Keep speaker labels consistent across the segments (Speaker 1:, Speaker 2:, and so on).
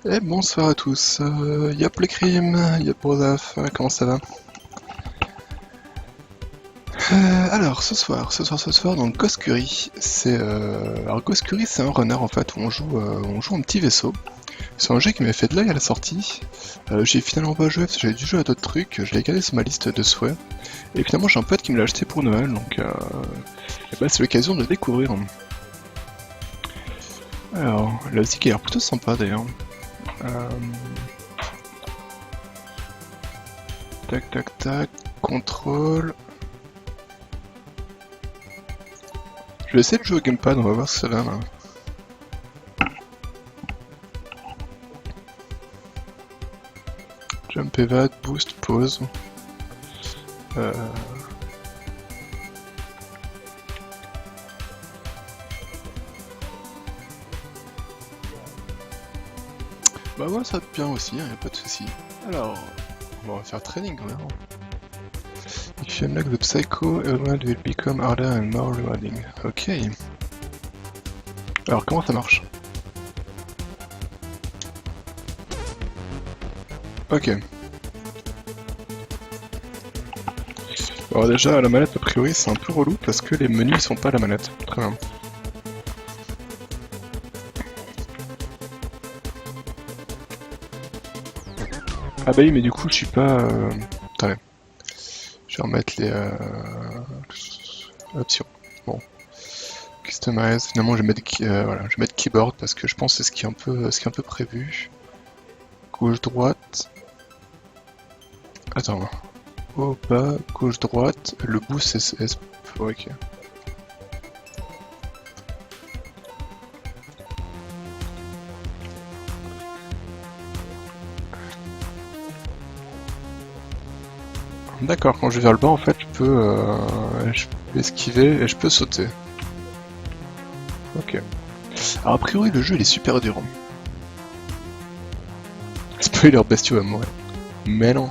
Speaker 1: Et bonsoir à tous, yop les crimes, yop Brozaf, comment ça va? Alors ce soir, donc Ghost Curry, alors Ghost Curry c'est un runner en fait où on joue un petit vaisseau. C'est un jeu qui m'a fait de l'œil à la sortie. J'ai finalement pas joué parce que j'avais dû jouer à d'autres trucs, je l'ai gardé sur ma liste de souhaits. Et finalement j'ai un pote qui me l'a acheté pour Noël, donc et bah, c'est l'occasion de le découvrir. Alors, la musique a l'air plutôt sympa d'ailleurs. Euh, Tac tac tac, contrôle. Je vais essayer de jouer au gamepad, on va voir ce que ça donne, hein. Jump evade, boost, pause. Euh... Bah moi ça va bien aussi, hein, y a pas de souci. Alors, on va faire training quand même. If you unlock the psycho, element will become harder and more rewarding. Ok. Alors comment ça marche? Ok. Alors déjà la manette a priori c'est un peu relou parce que les menus sont pas à la manette. Très bien. Ah bah oui mais du coup je suis pas... Attendez. Je vais remettre les options. Bon. Customize. Finalement je vais mettre, voilà, je vais mettre keyboard parce que je pense que c'est ce qui est un peu prévu. Gauche droite. Attends. Haut, bas, gauche, droite, le boost c'est... Ok. D'accord, quand je vais vers le bas en fait je peux esquiver et je peux sauter. Ok. Alors a priori le jeu il est super dur, hein. Spoiler bestiaux à mourir. Mais non.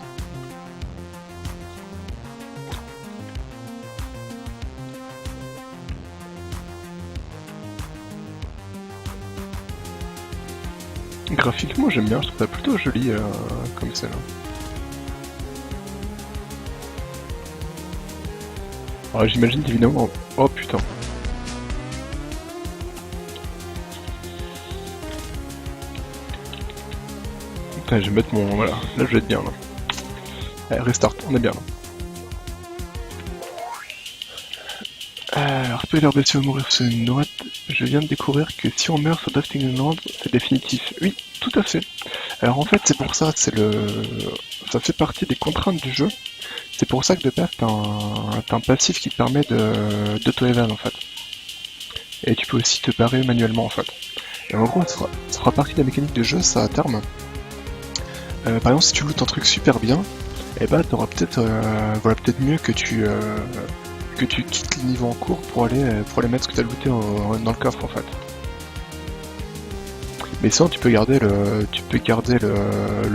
Speaker 1: Graphiquement j'aime bien, je trouve ça plutôt joli comme celle-là. Alors j'imagine évidemment... Oh putain. Putain, je vais mettre mon... Voilà, là je vais être bien là. Allez, restart, on est bien là. Alors, spoiler bestiaux à mourir sur une droite, je viens de découvrir que si on meurt sur Drifting Land, c'est définitif. Oui, tout à fait. Alors en fait c'est pour ça, ça fait partie des contraintes du jeu. C'est pour ça que de base t'as un passif qui te permet d'auto-evade en fait. Et tu peux aussi te barrer manuellement en fait. Et en gros ça fera partie de la mécanique de jeu ça à terme. Par exemple si tu lootes un truc super bien, et bah t'auras peut-être voilà, peut-être mieux que tu quittes le niveau en cours pour aller mettre ce que t'as looté dans le coffre en fait. Mais sinon tu peux garder le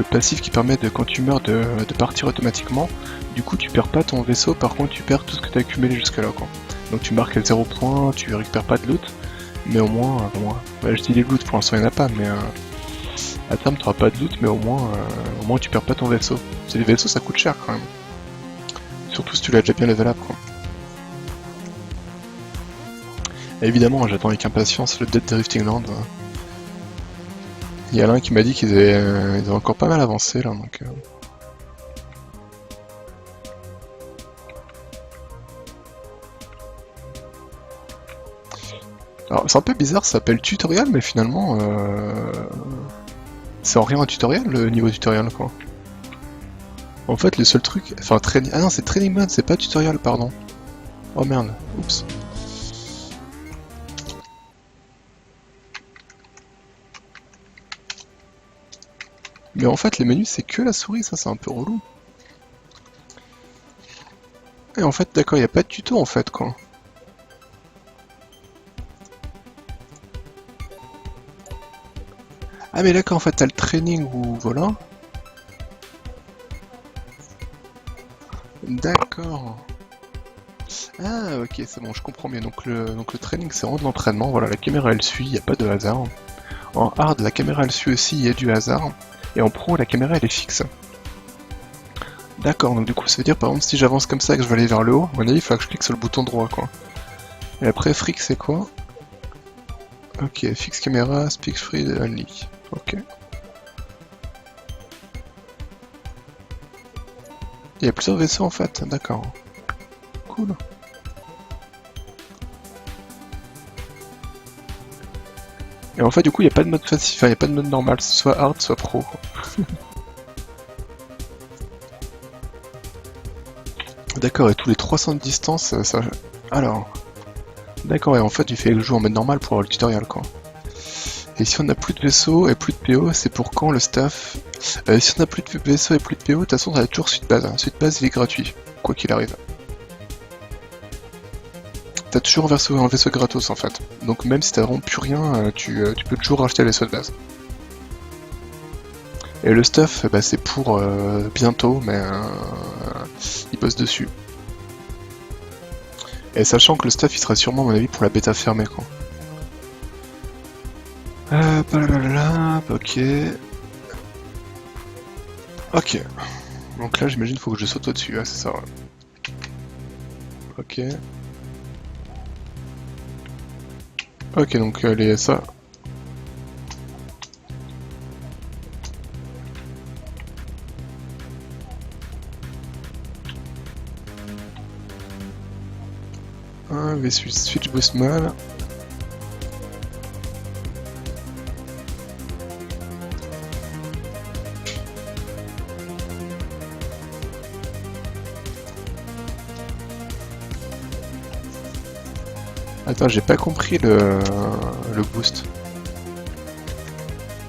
Speaker 1: passif qui permet de quand tu meurs de partir automatiquement. Du coup tu perds pas ton vaisseau, par contre tu perds tout ce que tu as accumulé jusque là quoi. Donc tu marques à 0 points, tu récupères pas de loot, mais au moins, ouais, je dis les loot pour l'instant il n'y en a pas, mais à terme tu n'auras pas de loot, mais au moins tu perds pas ton vaisseau. C'est les vaisseaux ça coûte cher quand même. Surtout si tu l'as déjà bien level up quoi. Et évidemment j'attends avec impatience le Dead Drifting Land. Il y a l'un qui m'a dit qu'ils avaient encore pas mal avancé là donc. Alors c'est un peu bizarre, ça s'appelle tutoriel, mais finalement c'est en rien un tutoriel le niveau tutoriel quoi. En fait le seul truc, enfin training, ah non c'est training mode, c'est pas tutoriel pardon. Oh merde, oups. Mais en fait les menus c'est que la souris, ça c'est un peu relou. Et en fait d'accord, il n'y a pas de tuto en fait quoi. Ah mais d'accord en fait t'as le training ou voilà. D'accord. Ah ok c'est bon je comprends bien, donc le training c'est vraiment de l'entraînement, voilà la caméra elle suit, il n'y a pas de hasard. En hard, la caméra elle suit aussi, il y a du hasard. Et en pro, la caméra elle est fixe. D'accord, donc du coup ça veut dire par exemple si j'avance comme ça et que je veux aller vers le haut, à mon avis il faut que je clique sur le bouton droit quoi. Et après fric c'est quoi? Ok, fixe caméra, speak free only. Ok. Il y a plusieurs vaisseaux en fait, d'accord. Cool. Et en fait du coup il n'y a pas de mode facile, enfin il n'y a pas de mode normal, c'est soit hard soit pro. D'accord, et tous les 300 de distance, ça... Alors... D'accord, et en fait il fait le jeu en mode normal pour avoir le tutoriel quoi. Et si on n'a plus de vaisseau et plus de PO, c'est pour quand le staff? Si on n'a plus de vaisseau et plus de PO, de toute façon, on a toujours suite base. Suite base, il est gratuit, quoi qu'il arrive. T'as toujours un vaisseau gratos en fait. Donc même si t'as vraiment plus rien, tu peux toujours racheter le vaisseau de base. Et le stuff, bah, c'est pour bientôt, mais il bosse dessus. Et sachant que le stuff, il sera sûrement, à mon avis, pour la bêta fermée quoi. Ok. Ok. Donc là, j'imagine qu'il faut que je saute au-dessus, c'est ça, ouais. Ok. Ok, donc ça. Switch boost mal. Attends, j'ai pas compris le boost.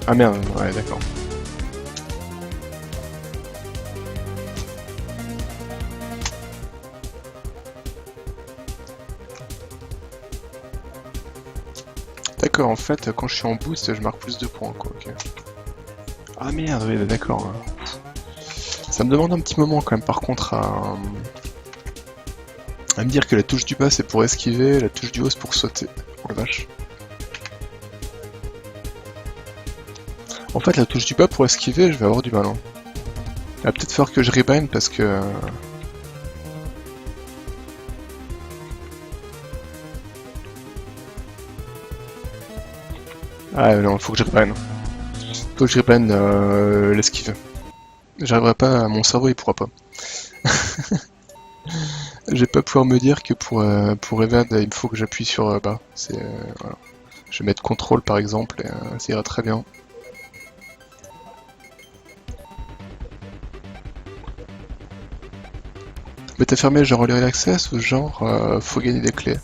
Speaker 1: Ah merde, ouais, d'accord. D'accord, en fait, quand je suis en boost, je marque plus de points, quoi, ok. Ah merde, oui, d'accord. Ça me demande un petit moment, quand même, par contre, à me dire que la touche du bas, c'est pour esquiver, la touche du haut, c'est pour sauter. Oh la vache. En fait, la touche du bas, pour esquiver, je vais avoir du mal, hein. Il va peut-être falloir que je rebind, parce que... Ah non, faut que je reprenne. Faut que je reprenne l'esquive. J'arriverai pas, mon cerveau il pourra pas. Je vais pas pouvoir me dire que pour evade il me faut que j'appuie sur bas. C'est voilà. Je vais mettre contrôle par exemple et ça ira très bien. Mais t'as fermé genre early access ou genre faut gagner des clés?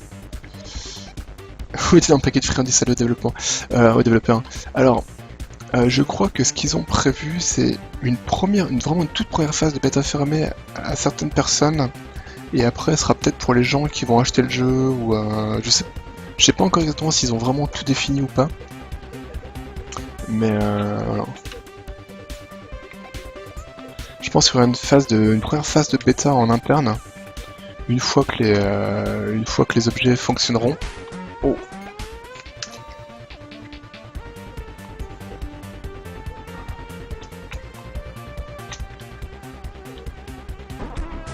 Speaker 1: Oui, c'est un paquet de friandises à le développement. Au développeur. Alors, je crois que ce qu'ils ont prévu, c'est vraiment une toute première phase de bêta fermée à certaines personnes, et après, ce sera peut-être pour les gens qui vont acheter le jeu, ou je sais pas encore exactement s'ils ont vraiment tout défini ou pas, mais voilà. Je pense qu'il y aura une première phase de bêta en interne, une fois que les objets fonctionneront. Oh.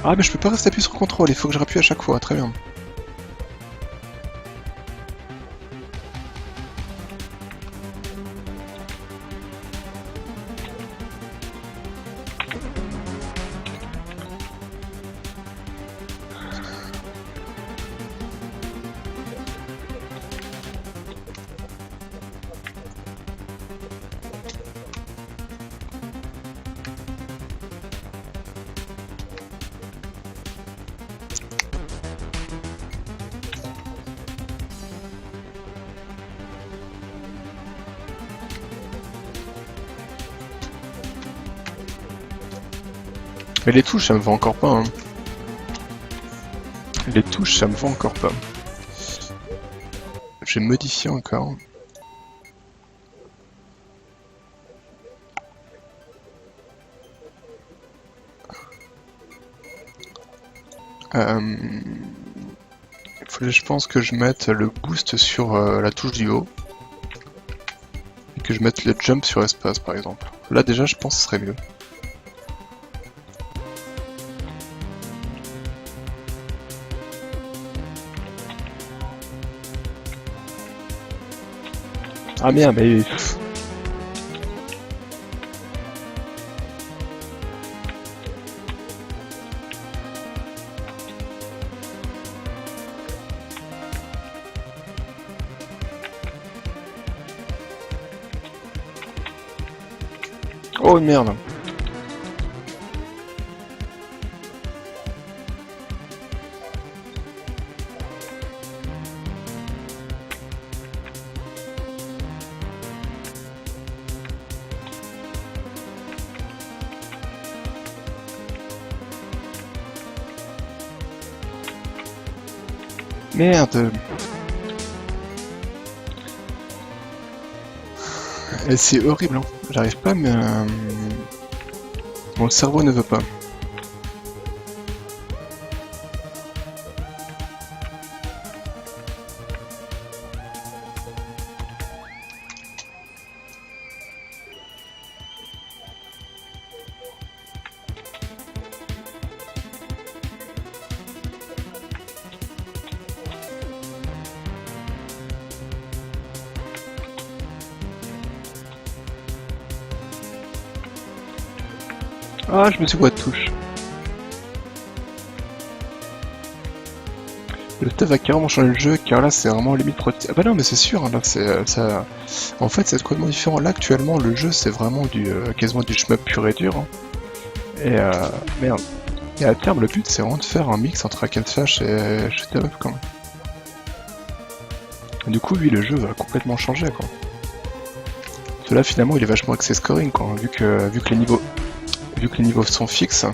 Speaker 1: Ah mais je peux pas rester appuyé sur contrôle, il faut que je rappuie à chaque fois, très bien. Mais les touches, ça me va encore pas, hein. Les touches, ça me va encore pas. Je vais modifier encore. Je pense que je mette le boost sur la touche du haut. Et que je mette le jump sur espace par exemple. Là déjà je pense que ce serait mieux. Ah merde, mais... Oh merde. Merde. Et c'est horrible, hein. J'arrive pas, mais... Mon cerveau ne veut pas. Ah, je me suis boîte de touche. Le stuff va carrément changer le jeu, car là c'est vraiment limite Ah bah non, mais c'est sûr, hein, là c'est ça. En fait, c'est complètement différent. Là actuellement, le jeu c'est vraiment du quasiment du shmup pur et dur. Hein. Et merde. Et à terme, le but c'est vraiment de faire un mix entre hack and slash et shoot 'em up quand même. Et du coup, lui, le jeu va complètement changer quoi. Parce que là, finalement, il est vachement axé scoring quoi, vu que les niveaux sont fixes,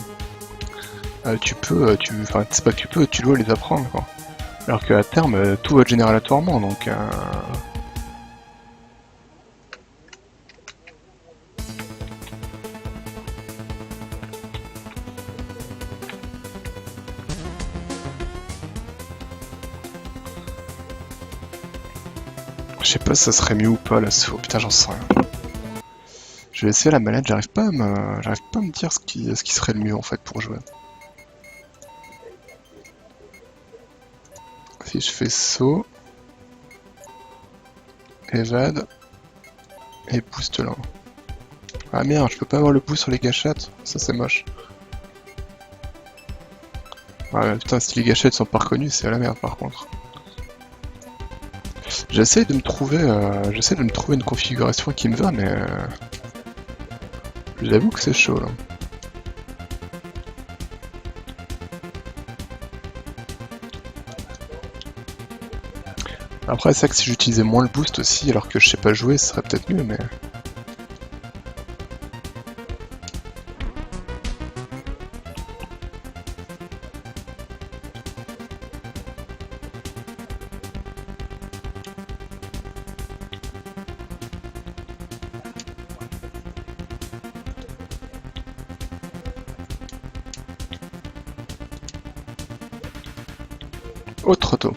Speaker 1: tu peux, enfin c'est pas que tu peux, tu dois les apprendre quoi. Alors qu'à terme, tout va être généré aléatoirement, donc... Je sais pas si ça serait mieux ou pas là, oh, putain j'en sais rien. Je vais essayer la manette, j'arrive pas à me dire ce qui serait le mieux en fait pour jouer. Si je fais saut, évade, et boost là. Ah merde, je peux pas avoir le boost sur les gâchettes, ça c'est moche. Ouais putain, si les gâchettes sont pas reconnues, c'est la merde par contre. J'essaie de me trouver une configuration qui me va, mais j'avoue que c'est chaud là. Après, c'est vrai que si j'utilisais moins le boost aussi, alors que je sais pas jouer, ce serait peut-être mieux, mais... Oh, trop tôt.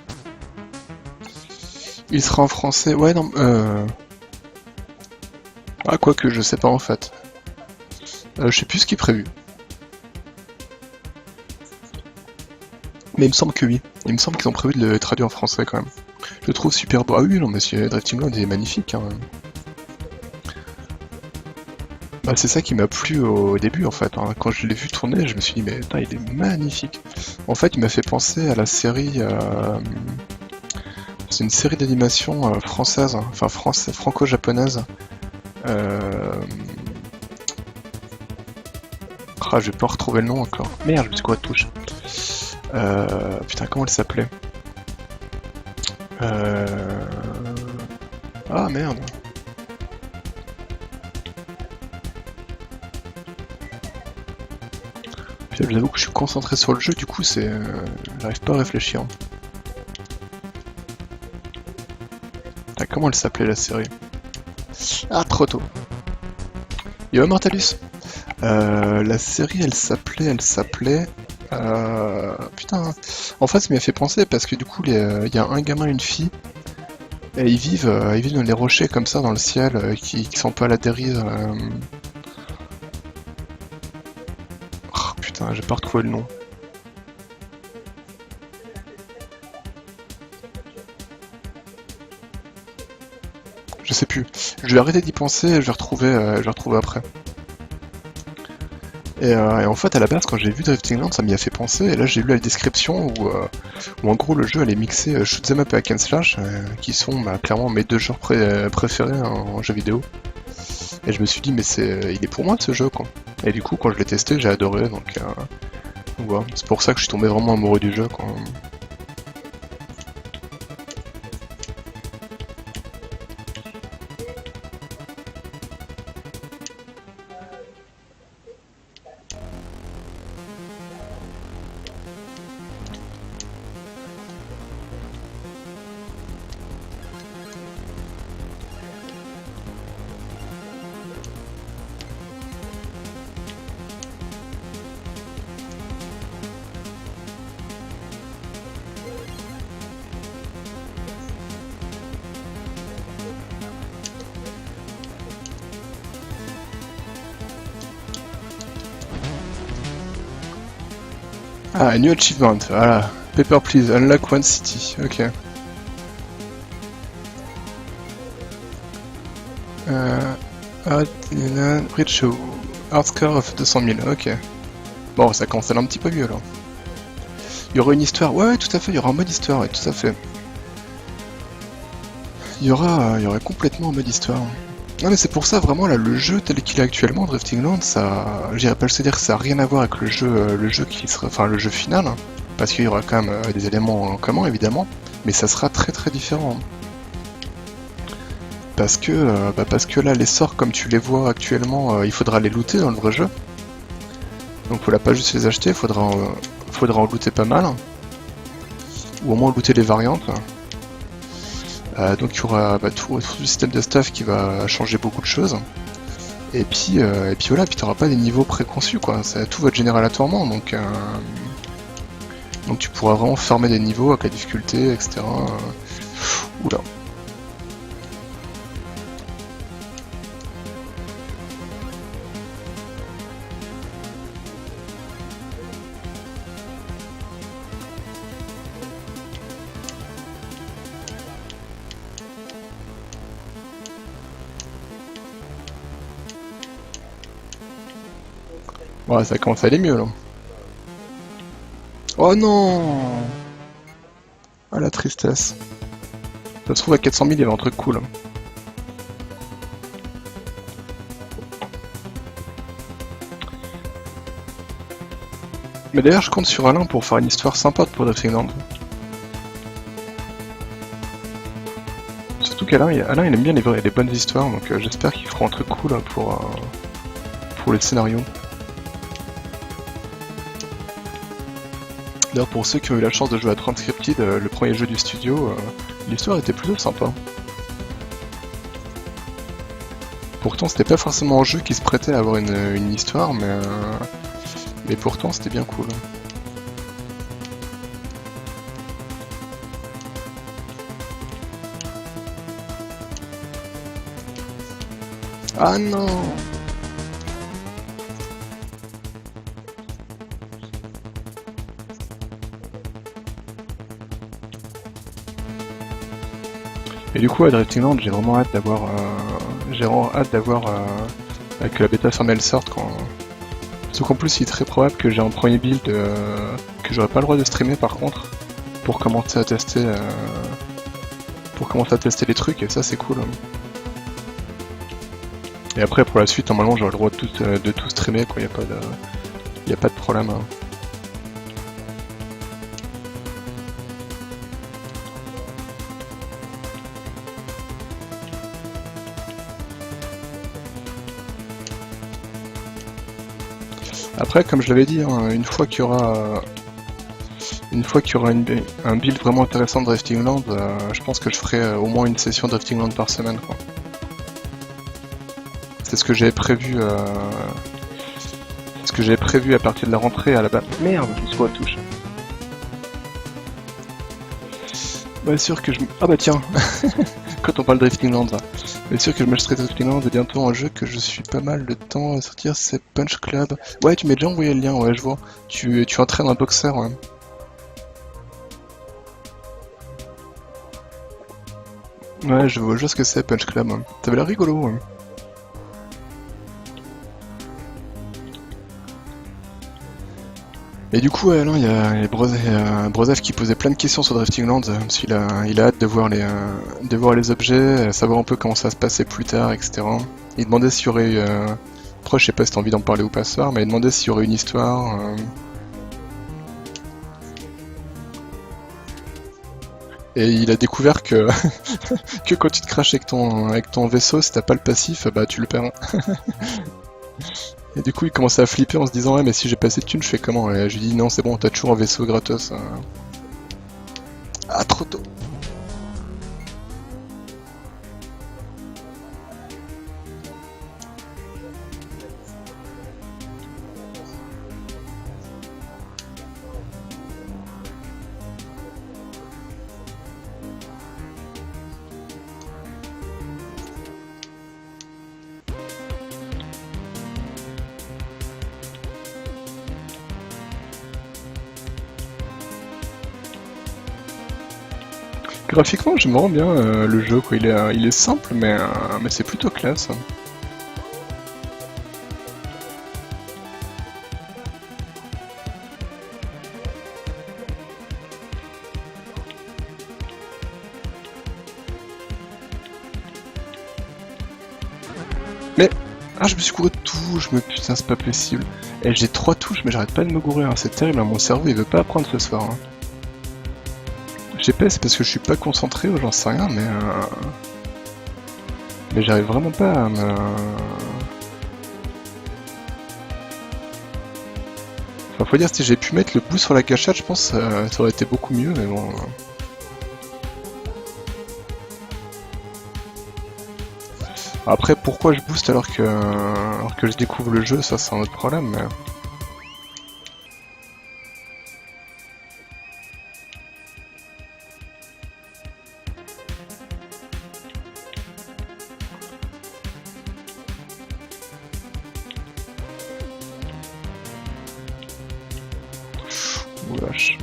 Speaker 1: Il sera en français, ouais non, Ah quoique, je sais pas en fait. Je sais plus ce qui est prévu. Mais il me semble que oui. Il me semble qu'ils ont prévu de le traduire en français quand même. Je le trouve super beau. Ah oui, non mais Drifting Land est magnifique. Hein. Bah, c'est ça qui m'a plu au début en fait. Hein. Quand je l'ai vu tourner, je me suis dit mais putain, il est magnifique. En fait, il m'a fait penser à la série... C'est une série d'animation française, hein. Enfin franco-japonaise. Ah, je vais pas retrouver le nom encore. Merde, je me suis quoi de touche. Putain, comment elle s'appelait? Ah merde. Puis j'avoue que je suis concentré sur le jeu, du coup c'est... J'arrive pas à réfléchir. Ah, comment elle s'appelait la série? Ah, trop tôt. Yo Immortalus. La série elle s'appelait... Putain, en fait ça m'a fait penser parce que du coup il y a un gamin et une fille Et ils vivent dans les rochers comme ça dans le ciel, qui sont pas à la dérive. Oh, putain, j'ai pas retrouvé le nom. Je sais plus. Je vais arrêter d'y penser et je vais retrouver après. Et en fait, à la base, quand j'ai vu Drifting Land, ça m'y a fait penser. Et là, j'ai lu la description où en gros, le jeu allait mixer shoot'em up et hack and slash, qui sont clairement mes deux genres préférés en jeu vidéo. Et je me suis dit, mais il est pour moi ce jeu, quoi. Et du coup, quand je l'ai testé, j'ai adoré. Donc voilà. C'est pour ça que je suis tombé vraiment amoureux du jeu, quoi. Ah, New Achievement, voilà. Paper Please, Unlock One City, ok. Reach Hard Score of 200 000, ok. Bon, ça commence à aller un petit peu mieux là. Il y aura une histoire, ouais, tout à fait, il y aura un mode histoire, ouais, tout à fait. Il y aura complètement un mode histoire. Non mais c'est pour ça vraiment là, le jeu tel qu'il est actuellement, Drifting Land, ça, j'irais pas le dire que ça a rien à voir avec le jeu qui sera, enfin le jeu final, hein, parce qu'il y aura quand même des éléments en commun évidemment, mais ça sera très très différent. Parce que là, les sorts comme tu les vois actuellement, il faudra les looter dans le vrai jeu. Donc faudra pas juste les acheter, faudra en looter pas mal. Ou au moins looter les variantes. Donc il y aura tout le système de staff qui va changer beaucoup de choses. Et puis voilà, puis t'auras pas des niveaux préconçus quoi, tout va être généré aléatoirement, donc tu pourras vraiment farmer des niveaux avec la difficulté, etc. Oula. Ouais, ça commence à aller mieux là. Oh non! Ah la tristesse. Ça se trouve à 400 000 il y avait un truc cool. Mais d'ailleurs je compte sur Alain pour faire une histoire sympa pour Drifting Land. Surtout qu'Alain il aime bien les bonnes histoires, donc j'espère qu'ils feront un truc cool hein, pour les scénarios. D'ailleurs pour ceux qui ont eu la chance de jouer à Transcripted, le premier jeu du studio, l'histoire était plutôt sympa. Pourtant c'était pas forcément un jeu qui se prêtait à avoir une histoire, mais pourtant c'était bien cool. Ah non! Et du coup à Drifting Land j'ai vraiment hâte d'avoir que la bêta fermée elle sorte quand. Sauf qu'en plus il est très probable que j'ai un premier build que j'aurai pas le droit de streamer par contre pour commencer à tester les trucs et ça c'est cool. Et après pour la suite normalement j'aurai le droit de tout streamer quoi, y a pas de problème. Hein. Après, comme je l'avais dit, hein, une fois qu'il y aura un build vraiment intéressant de Drifting Land, je pense que je ferai au moins une session Drifting Land par semaine, quoi. C'est ce que j'avais prévu. Ce que j'avais prévu à partir de la rentrée à la base. Merde, je me suis pas touche. Bah sûr que je. Ah bah tiens, quand on parle de Drifting Land, va. Bien sûr que je m'achèterai Drifting Land et bientôt un jeu que je suis pas mal de temps à sortir, c'est Punch Club. Ouais, tu m'as déjà envoyé le lien, ouais, je vois. Tu entraînes un boxeur, ouais. Ouais, je vois ce que c'est, Punch Club. Ouais. Ça avait l'air rigolo, ouais. Et du coup, ouais, non, il y a Brozev qui posait plein de questions sur Drifting Land, parce qu'il il a hâte de voir les objets, savoir un peu comment ça se passait plus tard, etc. Il demandait s'il y aurait eu... Après, je sais pas si t'as envie d'en parler ou pas ce soir, mais il demandait s'il y aurait une histoire... Et il a découvert que que quand tu te craches avec ton vaisseau, si t'as pas le passif, bah tu le perds. Et du coup, il commençait à flipper en se disant ouais, mais si j'ai pas assez de thunes, je fais comment? Et je lui dis non, c'est bon, t'as toujours un vaisseau gratos. Ah, trop tôt. Graphiquement, j'aime vraiment bien le jeu, quoi. Il est simple, mais c'est plutôt classe. Mais... Ah, je me suis gouré de touches, mais putain, c'est pas possible. Et j'ai 3 touches, mais j'arrête pas de me gourer, hein. C'est terrible, hein. Mon cerveau, il veut pas apprendre ce soir. Hein. Je sais pas, c'est parce que je suis pas concentré ou j'en sais rien, mais j'arrive vraiment pas à me... Enfin, faut dire, si j'ai pu mettre le bout sur la cachette, je pense que ça aurait été beaucoup mieux, mais bon... Après, pourquoi je booste alors que je découvre le jeu, ça c'est un autre problème, mais... Ouh, vache.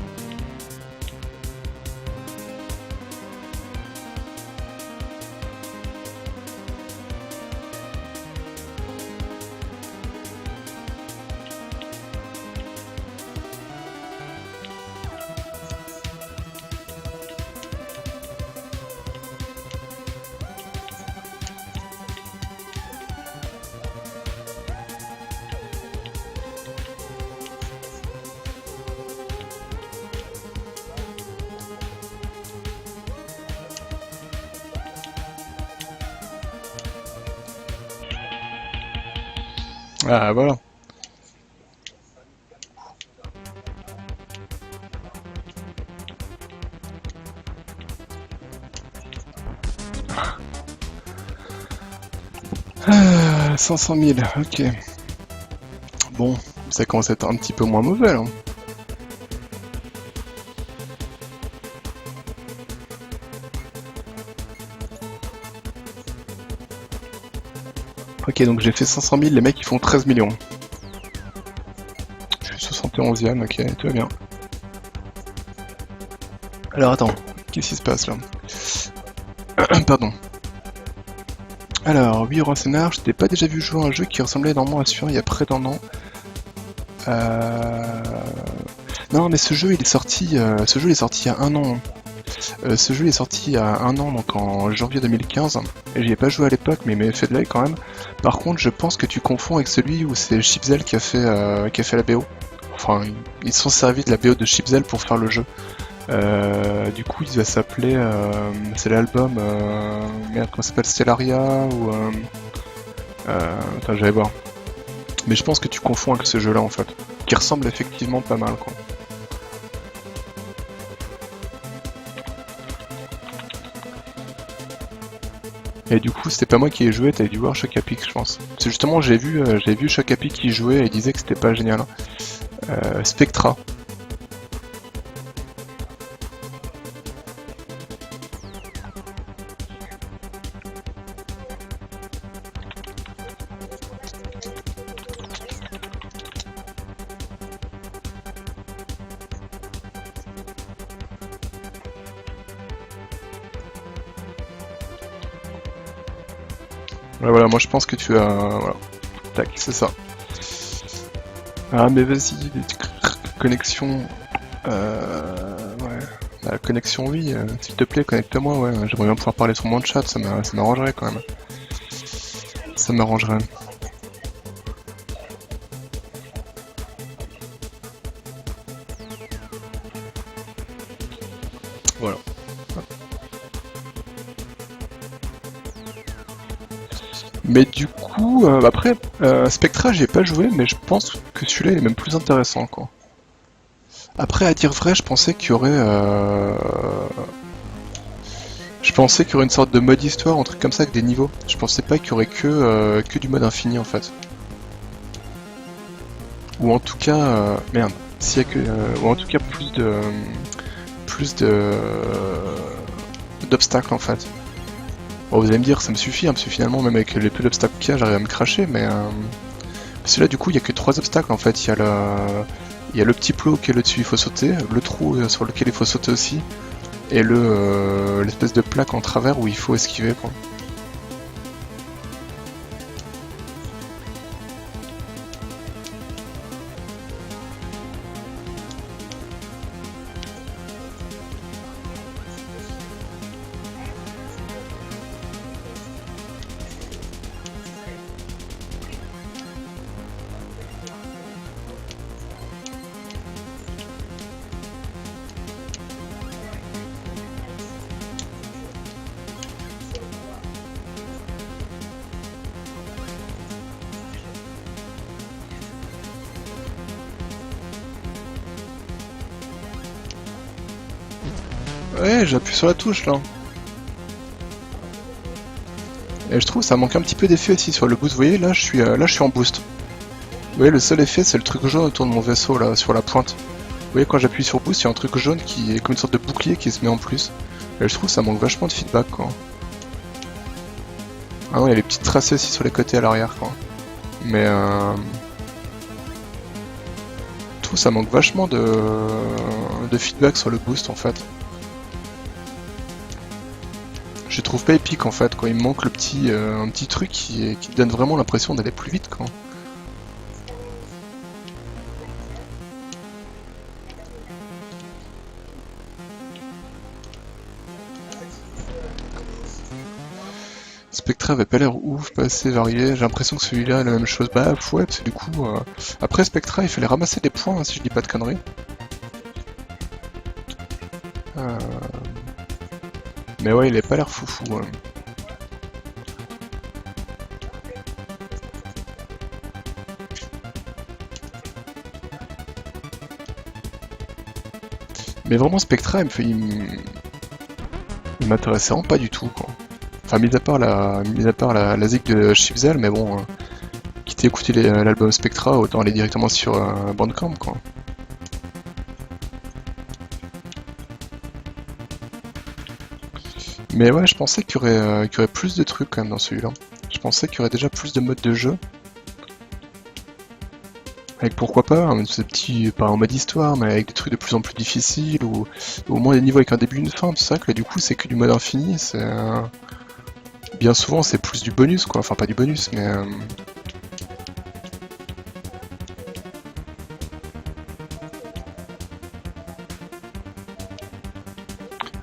Speaker 1: Ah, voilà. Ah, 500 000, ok. Bon, ça commence à être un petit peu moins mauvais, là. Ok, donc j'ai fait 500 000, les mecs ils font 13 millions. Je suis 71ème, ok, tout va bien. Alors attends, qu'est-ce qui se passe là? Pardon. Alors, oui, Rosenard, je t'ai pas déjà vu jouer à un jeu qui ressemblait énormément à celui-là il y a près d'un an. Non, mais ce jeu il est sorti, il y a un an. Ce jeu est sorti il y a un an, donc en janvier 2015, et j'y ai pas joué à l'époque, mais il m'avait fait de l'œil quand même. Par contre, je pense que tu confonds avec celui où c'est Chipzel qui a fait la BO. Enfin, ils se sont servis de la BO de Chipzel pour faire le jeu. Du coup, il va s'appeler... c'est l'album... merde, comment ça s'appelle? Stellaria ou... attends, j'allais voir. Mais je pense que tu confonds avec ce jeu-là, en fait. Qui ressemble effectivement pas mal, quoi. Et du coup, c'était pas moi qui ai joué, t'avais dû voir Chocapic, je pense. C'est justement, j'ai vu Chocapic qui jouait et il disait que c'était pas génial. Spectra. Ouais, voilà, moi je pense que tu as... Voilà. Tac, c'est ça. Ah mais vas-y, connexion... Ouais. La connexion oui, s'il te plaît, connecte-moi, ouais. J'aimerais bien pouvoir parler sur mon chat, ça m'arrangerait quand même. Ça m'arrangerait. Voilà. Mais du coup, après, Spectra, j'y ai pas joué, mais je pense que celui-là il est même plus intéressant, quoi. Après, à dire vrai, je pensais qu'il y aurait une sorte de mode histoire, un truc comme ça avec des niveaux. Je pensais pas qu'il y aurait que du mode infini en fait. Ou en tout cas, merde, s'il y a que, ou en tout cas plus d'obstacles en fait. Bon, vous allez me dire, ça me suffit, hein, parce que finalement, même avec les peu d'obstacles qu'il y a, j'arrive à me cracher, mais parce que là, du coup, il y a que 3 obstacles en fait. Il y a le petit plot qui est là-dessus, il faut sauter, le trou sur lequel il faut sauter aussi, et l'espèce de plaque en travers où il faut esquiver, quoi. Ouais, j'appuie sur la touche là. Et je trouve que ça manque un petit peu d'effet aussi sur le boost. Vous voyez, là, je suis en boost. Vous voyez, le seul effet, c'est le truc jaune autour de mon vaisseau là, sur la pointe. Vous voyez, quand j'appuie sur boost, il y a un truc jaune qui est comme une sorte de bouclier qui se met en plus. Et je trouve que ça manque vachement de feedback, quoi. Ah non, il y a les petites tracés aussi sur les côtés à l'arrière, quoi. Mais je trouve que ça manque vachement de feedback sur le boost en fait. Je trouve pas épique en fait, quoi. Il me manque un petit truc qui donne vraiment l'impression d'aller plus vite, quoi. Spectra avait pas l'air ouf, pas assez varié. J'ai l'impression que celui-là est la même chose. Bah ouais, parce que du coup, après Spectra, il fallait ramasser des points, hein, si je dis pas de conneries. Euh, Mais ouais, il a pas l'air foufou, ouais. Mais vraiment, Spectra, il m'intéressait vraiment pas du tout, quoi. Enfin, mis à part la zig de Chipzel, mais bon, quitte à écouter l'album Spectra, autant aller directement sur Bandcamp, quoi. Mais ouais, je pensais qu'il y aurait plus de trucs quand même dans celui-là. Je pensais qu'il y aurait déjà plus de modes de jeu. Avec pourquoi pas, ce petit, pas en mode histoire, mais avec des trucs de plus en plus difficiles, ou au moins des niveaux avec un début et une fin, tout ça, que là du coup c'est que du mode infini, bien souvent c'est plus du bonus quoi, enfin pas du bonus, mais...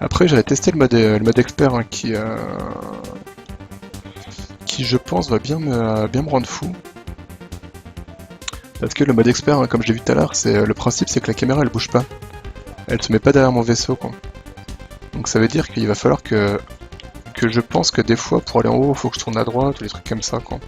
Speaker 1: Après j'avais testé le mode expert hein, qui je pense va bien me rendre fou. Parce que le mode expert, hein, comme j'ai vu tout à l'heure, le principe c'est que la caméra elle bouge pas. Elle se met pas derrière mon vaisseau quoi. Donc ça veut dire qu'il va falloir que je pense que des fois pour aller en haut, il faut que je tourne à droite ou des trucs comme ça quoi.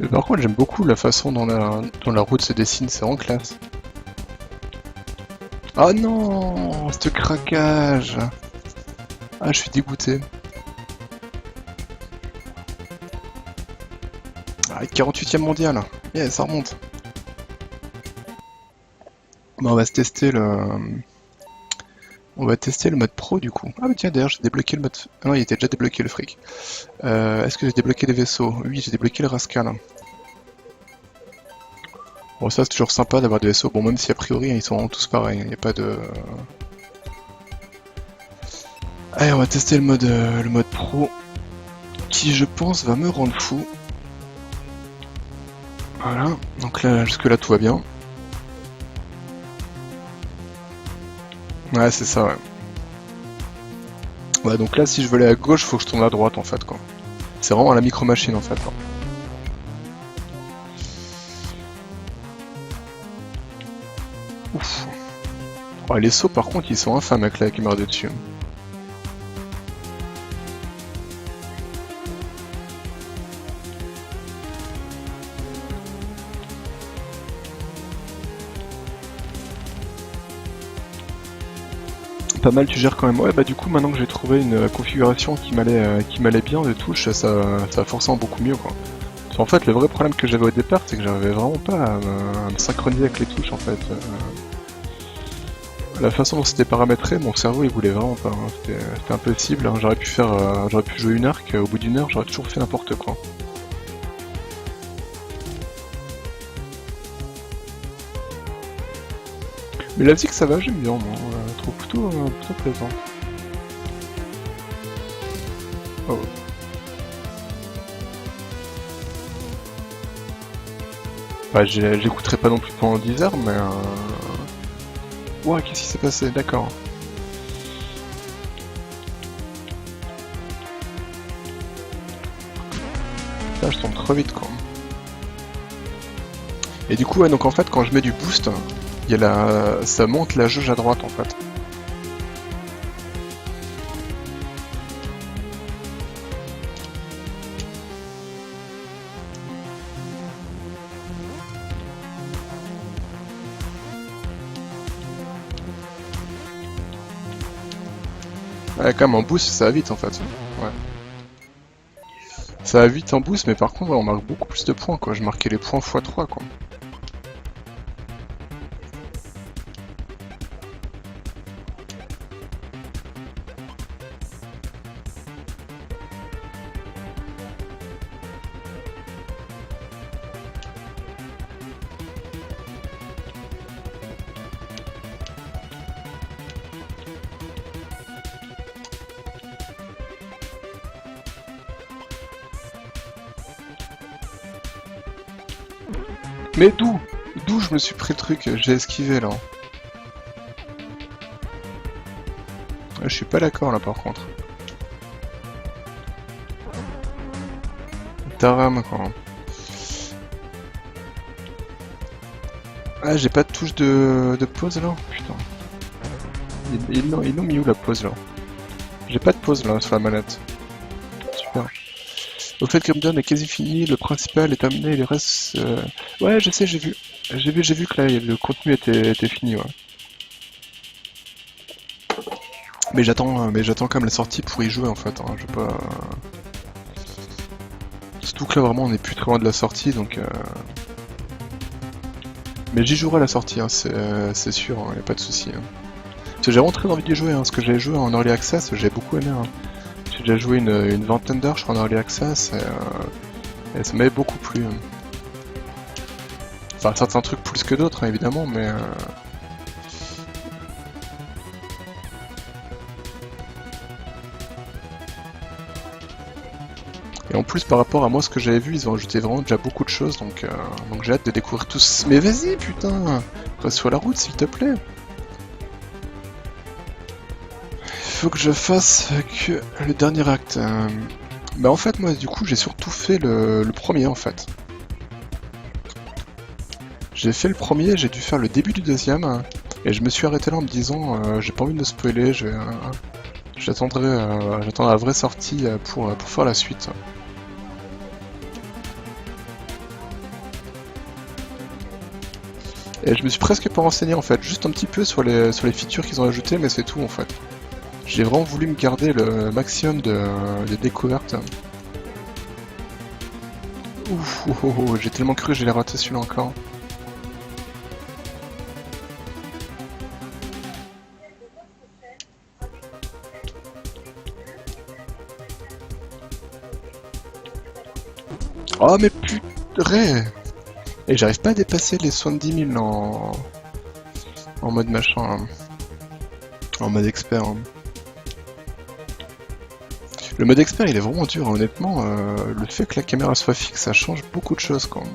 Speaker 1: Mais par contre, j'aime beaucoup la façon dont la route se dessine, c'est vraiment classe. Ah non, ce craquage! Ah, je suis dégoûté. Ah, 48e mondial. Yeah, ça remonte. Bon, on va se tester le... On va tester le mode pro du coup. Ah bah tiens, d'ailleurs j'ai débloqué le mode... Ah non, il était déjà débloqué le fric. Est-ce que j'ai débloqué les vaisseaux? Oui, j'ai débloqué le Rascal. Bon, ça c'est toujours sympa d'avoir des vaisseaux. Bon, même si a priori ils sont tous pareils, il n'y a pas de... Allez, on va tester le mode pro, qui je pense va me rendre fou. Voilà, donc là, jusque là tout va bien. Ouais, c'est ça, ouais. Ouais, donc là, si je veux aller à gauche, faut que je tourne à droite, en fait, quoi. C'est vraiment la micro-machine, en fait, quoi. Ouf. Oh, les sauts, par contre, ils sont infâmes avec la caméra de dessus. Pas mal, tu gères quand même. Ouais, bah du coup, maintenant que j'ai trouvé une configuration qui m'allait bien de touches, ça va forcément beaucoup mieux, quoi. Parce qu'en fait, le vrai problème que j'avais au départ, c'est que j'arrivais vraiment pas à me synchroniser avec les touches, en fait. La façon dont c'était paramétré, mon cerveau il voulait vraiment pas, hein. C'était impossible, hein. J'aurais pu jouer une heure, qu'au bout d'une heure, j'aurais toujours fait n'importe quoi. Mais la musique ça va, j'aime bien, moi, je trouve plutôt plaisant. Oh. Bah, j'écouterai pas non plus pendant 10 heures, mais... Ouah, qu'est-ce qui s'est passé? D'accord. Là, je tombe trop vite, quoi. Et du coup, ouais, donc en fait, quand je mets du boost, il y a ça monte la jauge à droite, en fait. Ouais, quand même, en boost, ça va vite, en fait. Ouais. Ça va vite en boost, mais par contre, ouais, on marque beaucoup plus de points, quoi. Je marquais les points x3, quoi. Mais d'où? D'où je me suis pris le truc? J'ai esquivé, là. Je suis pas d'accord, là, par contre. Taram, quoi. Ah, j'ai pas de touche de pause, là? Putain. Ils l'ont mis où, la pause, là? J'ai pas de pause, là, sur la manette. Super. Au fait que Camden est quasi fini, le principal est terminé, il reste... Ouais, je sais, j'ai vu. J'ai vu que là, le contenu était fini, ouais. Mais j'attends quand même la sortie pour y jouer, en fait, hein. Je veux pas... Surtout que là, vraiment, on est plus très loin de la sortie, donc... Mais j'y jouerai à la sortie, hein, c'est sûr, hein, y a pas de souci. Hein. Parce que j'ai vraiment très envie d'y jouer, hein, parce que j'ai joué en Early Access, j'ai beaucoup aimé. Hein. J'ai déjà joué une vingtaine d'heures, je crois, en Early Access, et ça m'avait beaucoup plu. Hein. Enfin, certains trucs plus que d'autres, hein, évidemment, mais... Et en plus, par rapport à moi, ce que j'avais vu, ils ont ajouté vraiment déjà beaucoup de choses, donc j'ai hâte de découvrir tous. Mais vas-y, putain! Reste sur la route, s'il te plaît! Il faut que je fasse que le dernier acte. Bah en fait, moi, du coup, j'ai surtout fait le premier, en fait. J'ai fait le premier, j'ai dû faire le début du deuxième, et je me suis arrêté là en me disant, j'ai pas envie de me spoiler, j'attendrai la vraie sortie pour faire la suite. Et je me suis presque pas renseigné en fait, juste un petit peu sur les features qu'ils ont ajoutées, mais c'est tout en fait. J'ai vraiment voulu me garder le maximum de découvertes. Ouf, oh, oh, oh, j'ai tellement cru que j'allais rater celui-là encore. Oh mais purée! Et j'arrive pas à dépasser les 70 000 en mode machin, hein. En mode expert, hein. Le mode expert il est vraiment dur, hein, honnêtement, le fait que la caméra soit fixe ça change beaucoup de choses quand même.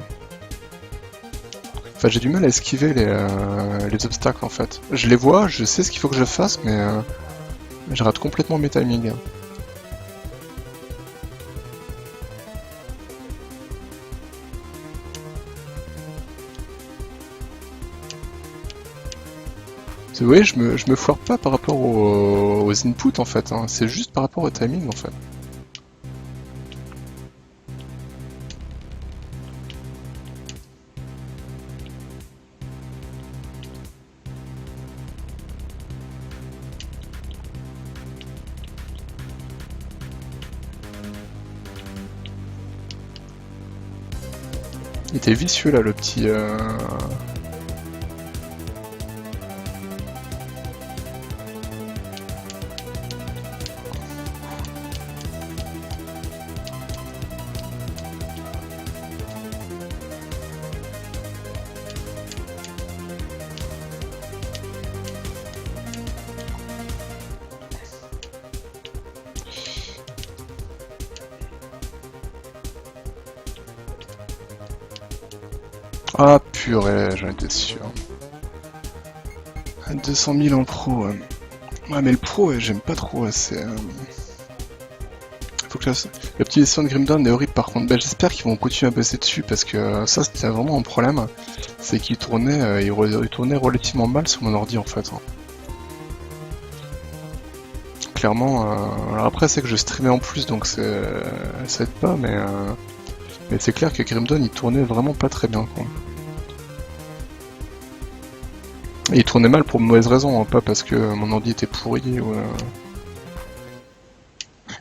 Speaker 1: Enfin j'ai du mal à esquiver les obstacles en fait. Je les vois, je sais ce qu'il faut que je fasse mais je rate complètement mes timings. Vous voyez, je me foire pas par rapport aux inputs en fait, hein. C'est juste par rapport au timing en fait. Il était vicieux là le petit... Ah purée, j'en étais sûr. 200 000 en pro. Ouais mais le pro j'aime pas trop, c'est... Faut que l'optimisation de Grimdawn est horrible par contre. Bah, j'espère qu'ils vont continuer à bosser dessus parce que ça c'était vraiment un problème. C'est qu'il tournait, il tournait relativement mal sur mon ordi en fait, hein. Clairement, alors après c'est que je streamais en plus donc ça aide pas mais c'est clair que Grimdawn il tournait vraiment pas très bien quoi. Et il tournait mal pour de mauvaises raisons, hein, pas parce que mon ordi était pourri ou...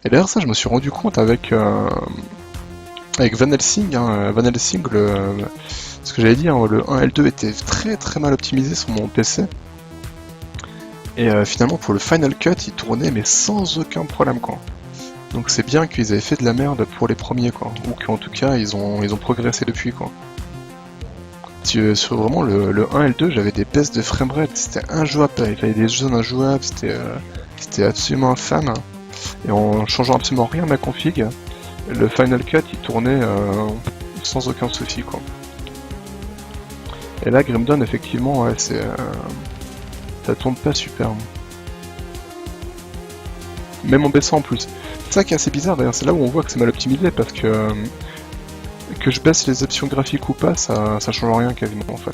Speaker 1: Et d'ailleurs ça je me suis rendu compte avec Van Helsing, hein, Van Helsing, ce que j'avais dit, hein, le 1 L2 était très très mal optimisé sur mon PC. Et finalement pour le Final Cut il tournait mais sans aucun problème quoi. Donc c'est bien qu'ils avaient fait de la merde pour les premiers quoi, ou qu'en tout cas ils ont progressé depuis quoi. Sur vraiment le 1 et le 2 j'avais des baisses de framerate, c'était injouable, il fallait des zones injouables, c'était absolument infâme. Et en changeant absolument rien à ma config, le Final Cut il tournait sans aucun souci quoi. Et là Grimdawn effectivement ouais, ça tourne pas super. Même en baissant en plus. C'est ça qui est assez bizarre d'ailleurs, c'est là où on voit que c'est mal optimisé parce que je baisse les options graphiques ou pas, ça change rien quasiment en fait.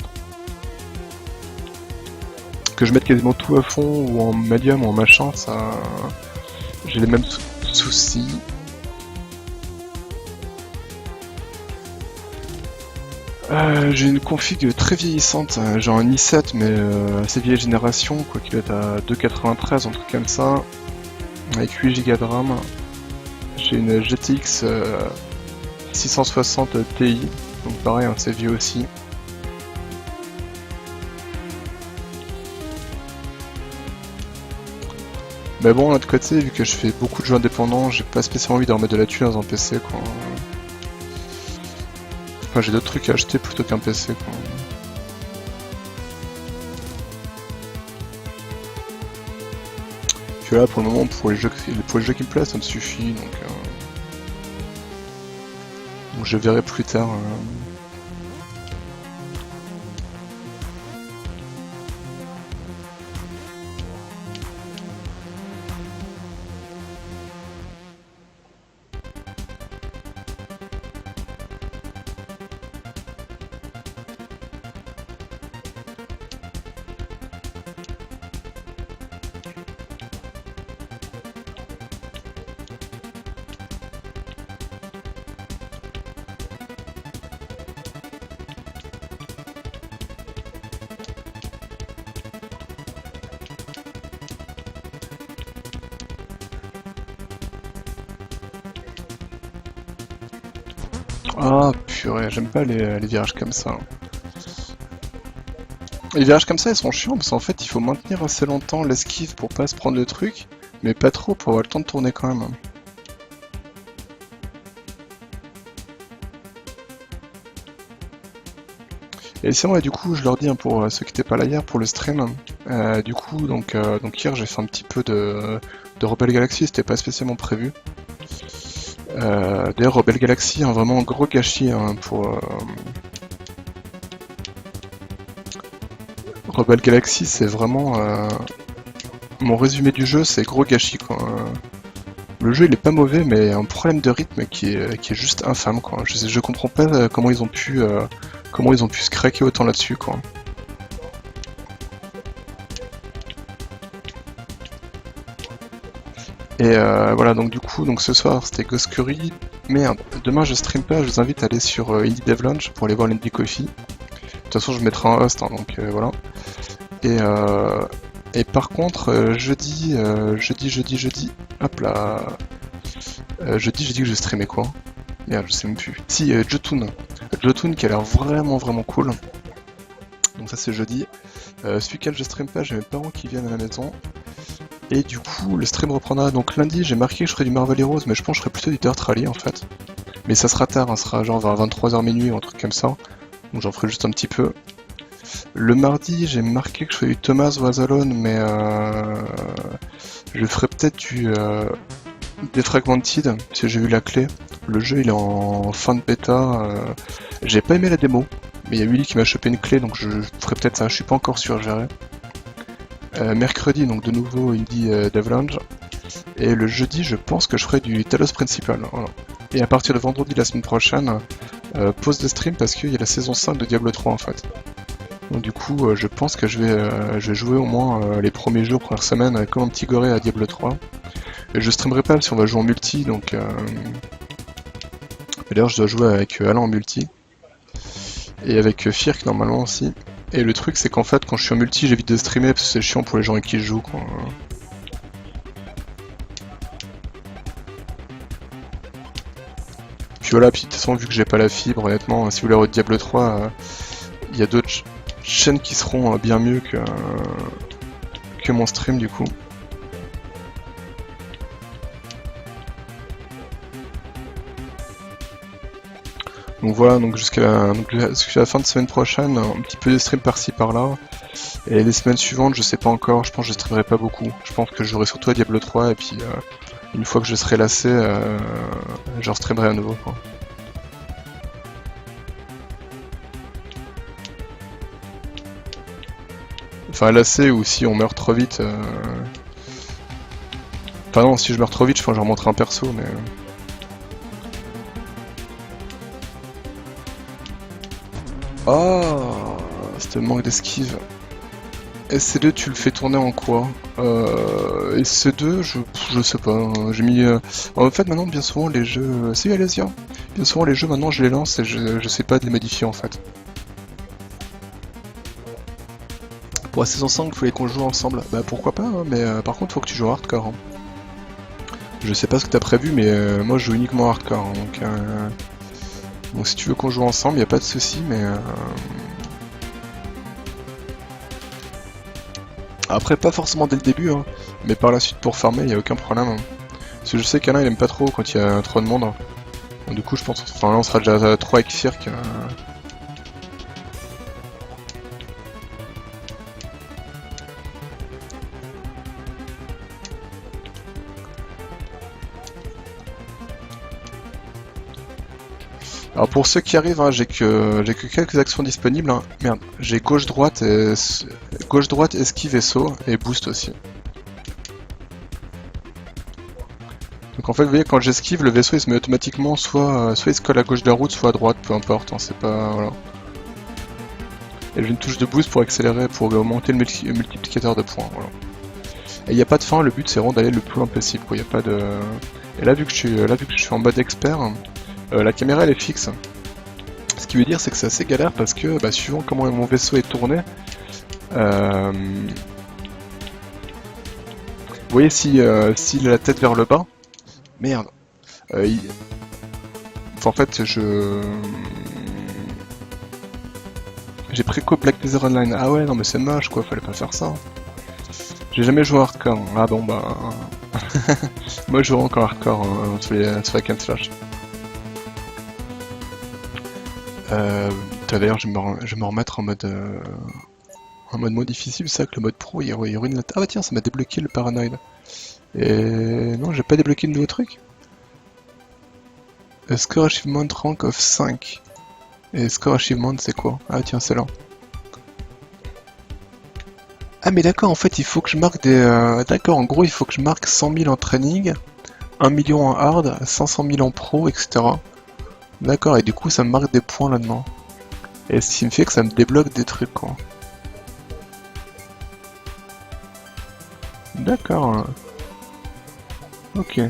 Speaker 1: Que je mette quasiment tout à fond ou en medium ou en machin, ça... J'ai les mêmes soucis. J'ai une config très vieillissante, j'ai un i7 mais assez vieille génération, quoi qu'il est à 2,93, un truc comme ça, avec 8 Go de RAM. J'ai une GTX 660 Ti, donc pareil, hein, c'est vieux aussi. Mais bon, de l'autre côté, vu que je fais beaucoup de jeux indépendants, j'ai pas spécialement envie de remettre de la thune dans un PC quoi. Enfin, j'ai d'autres trucs à acheter plutôt qu'un PC quoi. Puis là, pour le moment, pour les jeux qui me plaisent, ça me suffit, donc je verrai plus tard. Ah purée, j'aime pas les virages comme ça. Les virages comme ça, ils sont chiants parce qu'en fait, il faut maintenir assez longtemps l'esquive pour pas se prendre le truc, mais pas trop pour avoir le temps de tourner quand même. Et sinon, ouais, du coup, je leur dis, hein, pour ceux qui n'étaient pas là hier, pour le stream, du coup, donc hier, j'ai fait un petit peu de Rebelle Galaxy, c'était pas spécialement prévu. D'ailleurs, Rebelle Galaxy, un vraiment gros gâchis hein, pour... Rebelle Galaxy, c'est vraiment... mon résumé du jeu, c'est gros gâchis, quoi. Le jeu, il est pas mauvais, mais un problème de rythme qui est juste infâme, quoi. Je comprends pas comment ils ont pu se craquer autant là-dessus, quoi. Et voilà, donc du coup, donc ce soir c'était Ghost Curry. Merde, demain je stream pas, je vous invite à aller sur Indie Dev Lounge pour aller voir l'Indie Coffee. De toute façon, je mettrai un host, hein, donc voilà. Et par contre, jeudi, hop là. Jeudi, j'ai dit que je streamais quoi? Merde, je sais même plus. Si, Jotun. Jotun qui a l'air vraiment cool. Donc ça c'est jeudi. Ce week-end je stream pas, j'ai mes parents qui viennent à la maison. Et du coup, le stream reprendra. Donc lundi, j'ai marqué que je ferais du Marvel Heroes, mais je pense que je ferais plutôt du Dirt Rally en fait. Mais ça sera tard, hein, ça sera genre vers 23h minuit ou un truc comme ça. Donc j'en ferai juste un petit peu. Le mardi, j'ai marqué que je ferais du Thomas Was Alone, mais je ferais peut-être du Defragmented, parce que j'ai vu la clé. Le jeu il est en fin de bêta. J'ai pas aimé la démo, mais il y a Willy qui m'a chopé une clé, donc je ferai peut-être ça. Je suis pas encore sûr, je verrai. Mercredi, donc de nouveau Indie Dev Lounge. Et le jeudi, je pense que je ferai du Talos Principal. Voilà. Et à partir de vendredi la semaine prochaine, pause de stream parce qu'il y a la saison 5 de Diablo 3 en fait. Donc du coup, je pense que je vais jouer au moins les premiers jours, première semaine, comme un petit goré à Diablo 3. Et je streamerai pas si on va jouer en multi, donc... D'ailleurs, je dois jouer avec Alain en multi. Et avec Firk normalement aussi. Et le truc, c'est qu'en fait, quand je suis en multi, j'évite de streamer parce que c'est chiant pour les gens avec qui je joue, quoi. Puis voilà, puis de toute façon, vu que j'ai pas la fibre, honnêtement, si vous voulez Diablo 3, il y a d'autres chaînes qui seront bien mieux que mon stream, du coup. Donc voilà, donc jusqu'à la fin de semaine prochaine, un petit peu de stream par-ci par-là. Et les semaines suivantes, je sais pas encore, je pense que je streamerai pas beaucoup. Je pense que je jouerai surtout à Diablo 3 et puis une fois que je serai lassé, je streamerai à nouveau, quoi. Enfin lassé ou si on meurt trop vite. Enfin non, si je meurs trop vite, je pense que je remonterai un perso, mais... Oh, ce manque d'esquive. SC2, tu le fais tourner en quoi? SC2, je sais pas. J'ai mis. En fait, maintenant, bien souvent, les jeux. Si, Alésia. Bien souvent, les jeux, maintenant, je les lance et je sais pas de les modifier en fait. Pour la saison 5, il fallait qu'on joue ensemble. Bah, pourquoi pas, hein, mais par contre, faut que tu joues hardcore. Hein. Je sais pas ce que t'as prévu, mais moi, je joue uniquement hardcore. Hein, donc, si tu veux qu'on joue ensemble, y a pas de souci, mais. Après, pas forcément dès le début, hein, mais par la suite pour farmer, il n'y a aucun problème. Hein. Parce que je sais qu'Alain il aime pas trop quand il y a trop de monde. Donc, du coup, je pense enfin là on sera déjà à 3 avec Cirque. Alors pour ceux qui arrivent, hein, j'ai que quelques actions disponibles. Hein. Merde, j'ai gauche-droite, esquive et saut, et boost aussi. Donc en fait, vous voyez, quand j'esquive, le vaisseau il se met automatiquement soit il se colle à gauche de la route, soit à droite, peu importe, hein, c'est pas... Voilà. Et j'ai une touche de boost pour accélérer, pour augmenter le multiplicateur de points, voilà. Et il n'y a pas de fin, le but c'est vraiment d'aller le plus loin possible, quoi, il n'y a pas de... Et là, vu que je suis en mode expert, la caméra elle est fixe. Ce qui veut dire c'est que c'est assez galère parce que, bah, suivant comment mon vaisseau est tourné, vous voyez s'il a la tête vers le bas, merde, en fait, j'ai préco Black Desert Online. Ah ouais, non mais c'est moche quoi, fallait pas faire ça. J'ai jamais joué hardcore. Ah bon bah... Moi je joue encore hardcore sur les hack and slash. D'ailleurs je vais me remettre en mode moins difficile, c'est ça que le mode pro il ruine la... Ah bah tiens, ça m'a débloqué le Paranoid. Et non, j'ai pas débloqué de nouveau truc. Score achievement rank of 5. Et score achievement c'est quoi? Ah tiens, c'est là. Ah mais d'accord, en fait il faut que je marque des... D'accord, en gros il faut que je marque 100 000 en training, 1 million en hard, 500 000 en pro, etc. D'accord, et du coup ça me marque des points là-dedans. Et ce qui me fait que ça me débloque des trucs quoi. D'accord. Ok.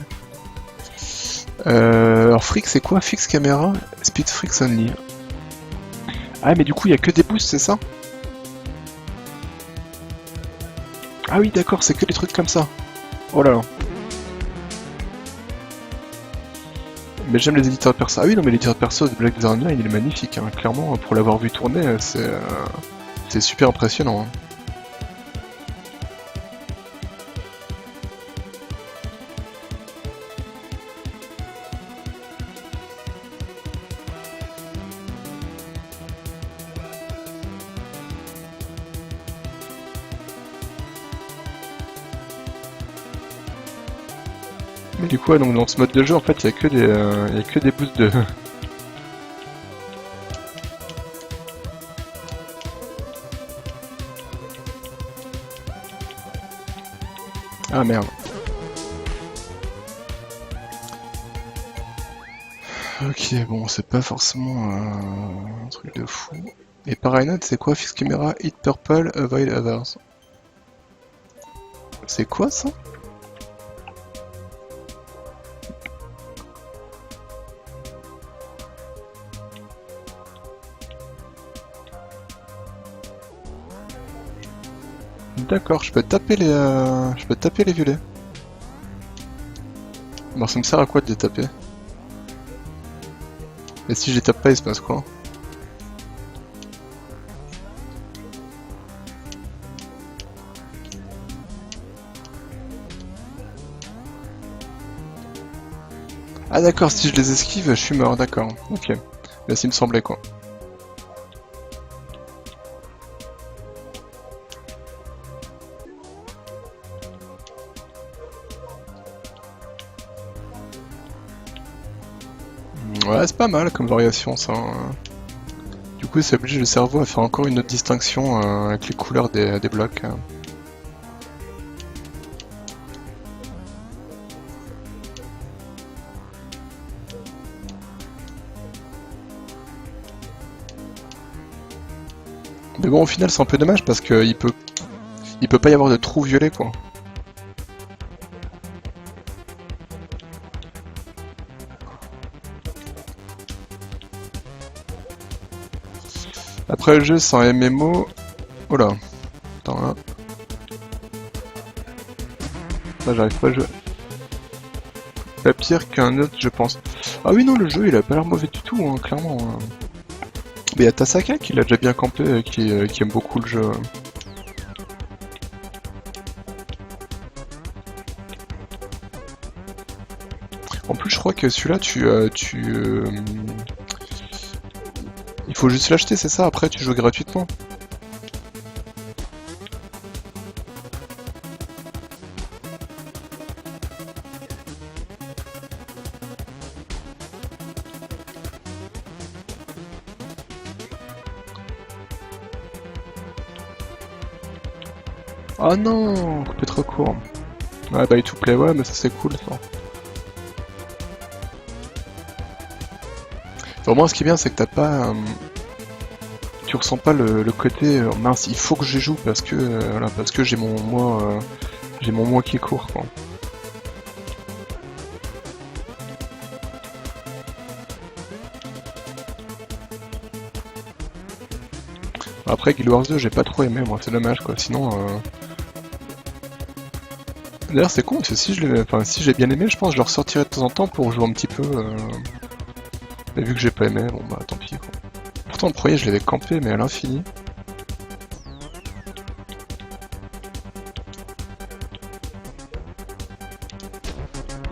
Speaker 1: Alors Freak c'est quoi? Fixe caméra, speed freaks only. Ah mais du coup il y a que des boosts, c'est ça? Ah oui d'accord, c'est que des trucs comme ça. Oh là là. Mais j'aime les éditeurs de perso. Ah oui non mais l'éditeur de perso de Black Desert Online il est magnifique, hein. Clairement pour l'avoir vu tourner c'est super impressionnant. Hein. Mais du coup ouais, donc dans ce mode de jeu en fait il y a que des boosts de... Ah merde. Ok, bon, c'est pas forcément un truc de fou. Et Paranoid, c'est quoi? Fix Camera, Hit Purple, Avoid Others. C'est quoi ça? D'accord, je peux taper les violets. Bon, ça me sert à quoi de les taper? Et si je les tape pas, il se passe quoi? Ah d'accord, si je les esquive, je suis mort, d'accord. Ok. Là, ça me semblait quoi. Ouais, c'est pas mal comme variation ça. Du coup, ça oblige le cerveau à faire encore une autre distinction avec les couleurs des blocs. Mais bon, au final, c'est un peu dommage parce que il peut pas y avoir de trou violet quoi. Après le jeu c'est un MMO... Oh là. Attends là. Là j'arrive pas à jouer. Pas pire qu'un autre je pense. Ah oui non le jeu il a pas l'air mauvais du tout hein, clairement. Mais il y a Tasaka qui l'a déjà bien campé, qui aime beaucoup le jeu. En plus je crois que celui-là il faut juste l'acheter c'est ça, après tu joues gratuitement. Oh non, coupé trop court. Ouais, buy to play, ouais, mais ça c'est cool ça. Vraiment, ce qui est bien, c'est que t'as pas. Tu ressens pas le côté mince, il faut que je joue parce que voilà, parce que j'ai mon moi qui est court quoi. Après Guild Wars 2 j'ai pas trop aimé moi, c'est dommage quoi, sinon d'ailleurs c'est con, parce que si j'ai bien aimé, je pense que je le ressortirai de temps en temps pour jouer un petit peu Mais vu que j'ai pas aimé, bon bah tant pis quoi. Pourtant le premier je l'avais campé mais à l'infini.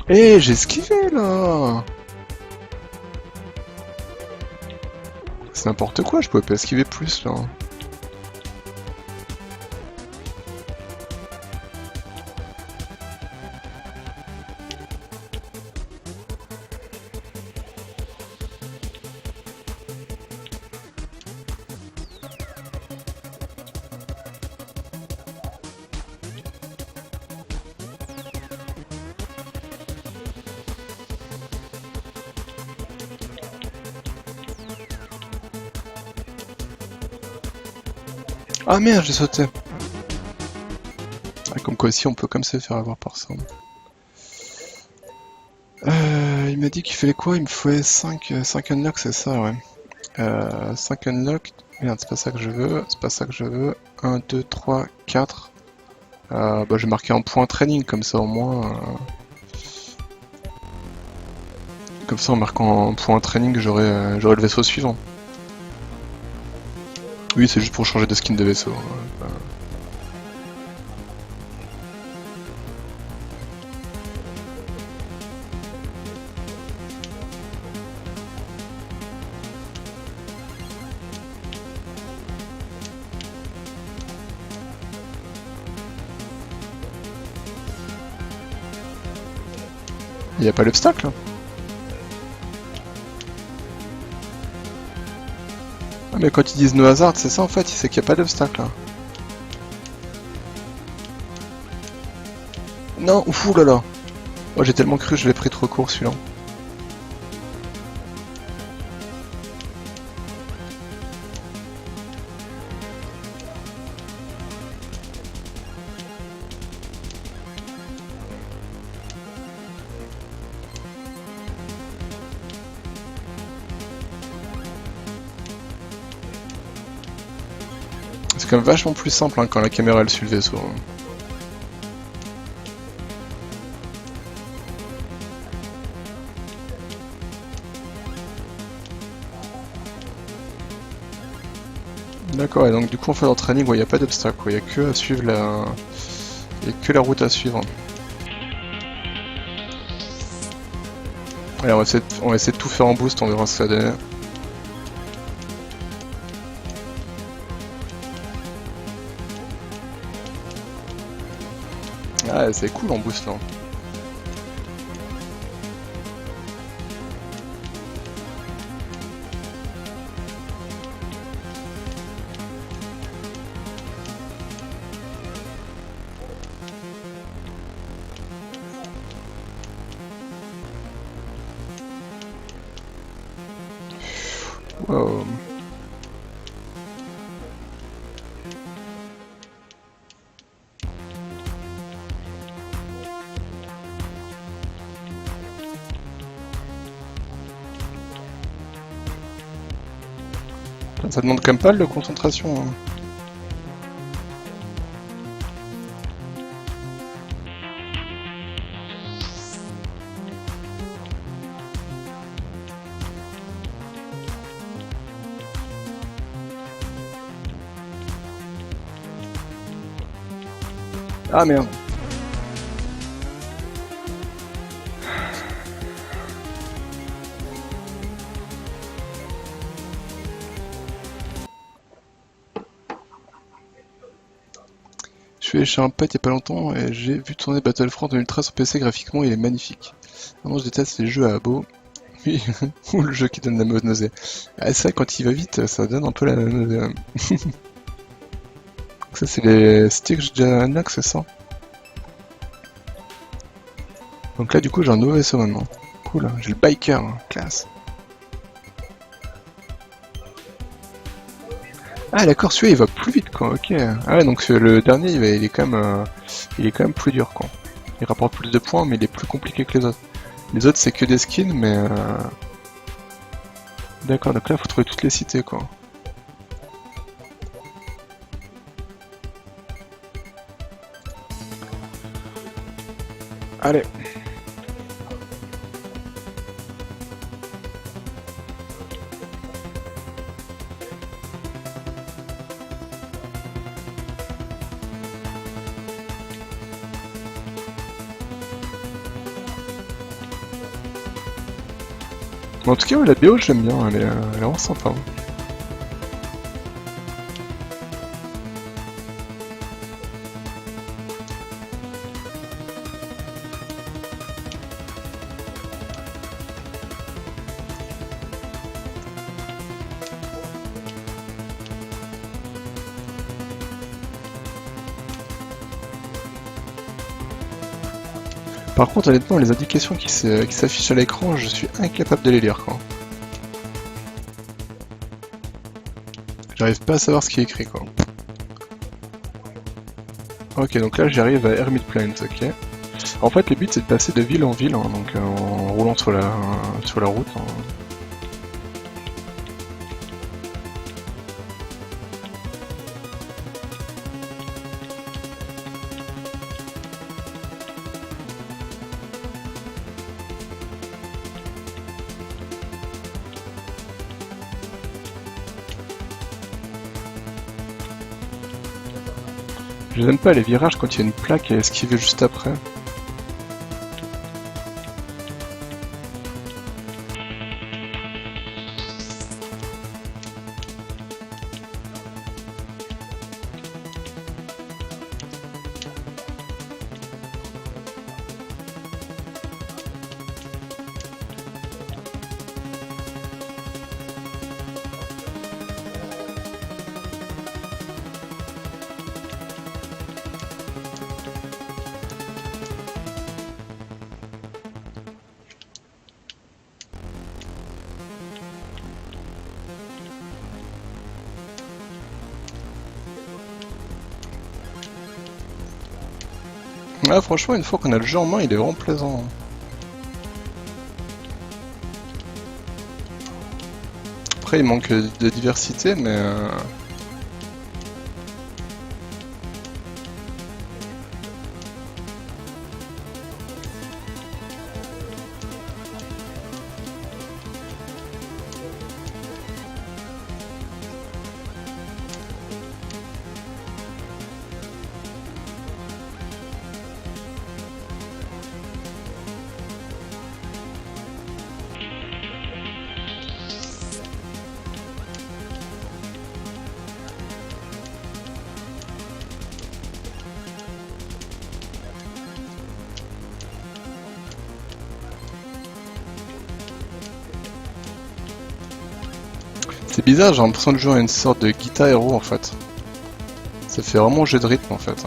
Speaker 1: Eh, j'ai esquivé là! C'est n'importe quoi, je pouvais pas esquiver plus là. Ah merde, j'ai sauté! Ah, comme quoi ici on peut comme ça se faire avoir par ça. Il m'a dit qu'il fallait quoi? Il me fallait 5 unlocks, c'est ça, ouais. 5 unlocks. Merde, c'est pas ça que je veux. C'est pas ça que je veux. 1, 2, 3, 4. Bah, j'ai marqué un point training, comme ça au moins. Comme ça, en marquant un point training, j'aurai le vaisseau suivant. Oui, c'est juste pour changer de skin de vaisseau. Il n'y a pas l'obstacle? Ah, mais quand ils disent no hazard, c'est ça en fait, c'est qu'il n'y a pas d'obstacle là. Non, ouh là là. Oh, j'ai tellement cru que je l'ai pris trop court celui-là. C'est quand même vachement plus simple hein, quand la caméra elle suit le vaisseau. Hein. D'accord, et donc du coup en fait dans training, il n'y a pas d'obstacle, il n'y a que à suivre la. Il n'y a que la route à suivre. Allez, on va essayer de tout faire en boost, on verra ce que ça donne. Ah, c'est cool en boost là. Wow. Ça demande quand même pas de concentration. Hein. Ah merde. Je suis allé chez un pote il y a pas longtemps et j'ai vu tourner Battlefront 2013 sur PC, graphiquement il est magnifique. Maintenant je déteste les jeux à abo. Oui, ou le jeu qui donne la nausée. Ah, c'est vrai quand il va vite ça donne un peu la nausée. Ça c'est les sticks que j'ai déjà unlock, c'est ça? Donc là du coup j'ai un nouveau vaisseau maintenant. Cool, j'ai le biker, hein. Classe. Ah d'accord, celui-là il va plus vite quoi, ok. Ah ouais donc le dernier il est quand même plus dur quoi. Il rapporte plus de points mais il est plus compliqué que les autres. Les autres c'est que des skins mais D'accord, donc là faut trouver toutes les cités quoi. Allez. En tout cas, ouais, la BO j'aime bien, elle est vraiment sympa. Par contre, honnêtement, les indications qui s'affichent à l'écran, je suis incapable de les lire, quoi. J'arrive pas à savoir ce qui est écrit, quoi. Ok, donc là j'arrive à Hermit Plains, ok. En fait, le but c'est de passer de ville en ville, hein, donc en roulant sur la route. Hein. Je n'aime pas les virages quand il y a une plaque à esquiver juste après. Ah, franchement, une fois qu'on a le jeu en main, il est vraiment plaisant. Après, il manque de diversité, mais... C'est bizarre, j'ai l'impression de jouer à une sorte de Guitar Hero en fait. Ça fait vraiment jeu de rythme en fait.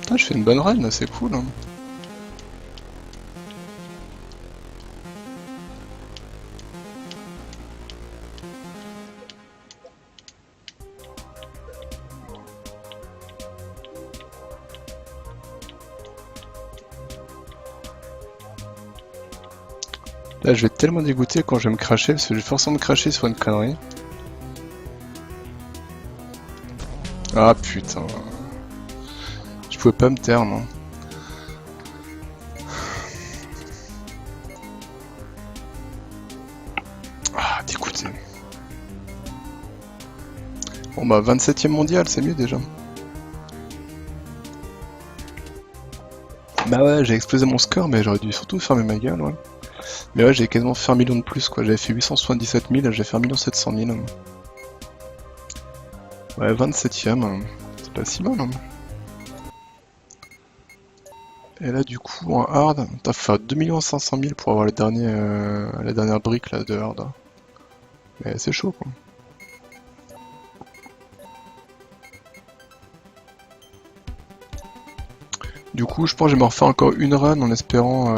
Speaker 1: Putain, je fais une bonne run, c'est cool. Hein. Là, je vais être tellement dégoûté quand je vais me cracher, parce que je vais forcément me cracher sur une connerie. Ah putain. Je pouvais pas me taire, non. Ah, dégoûté. Bon bah, 27ème mondial, c'est mieux déjà. Bah ouais, j'ai explosé mon score, mais j'aurais dû surtout fermer ma gueule, ouais. Mais ouais, j'ai quasiment fait 1 million de plus, quoi. J'avais fait 877 000, là j'ai fait 1 700 000. Ouais, 27ème, c'est pas si mal, hein. Et là, du coup, en hard, t'as fait 2 500 000 pour avoir la dernière brique là, de hard. Mais c'est chaud, quoi. Du coup, je pense que je vais me refaire encore une run en espérant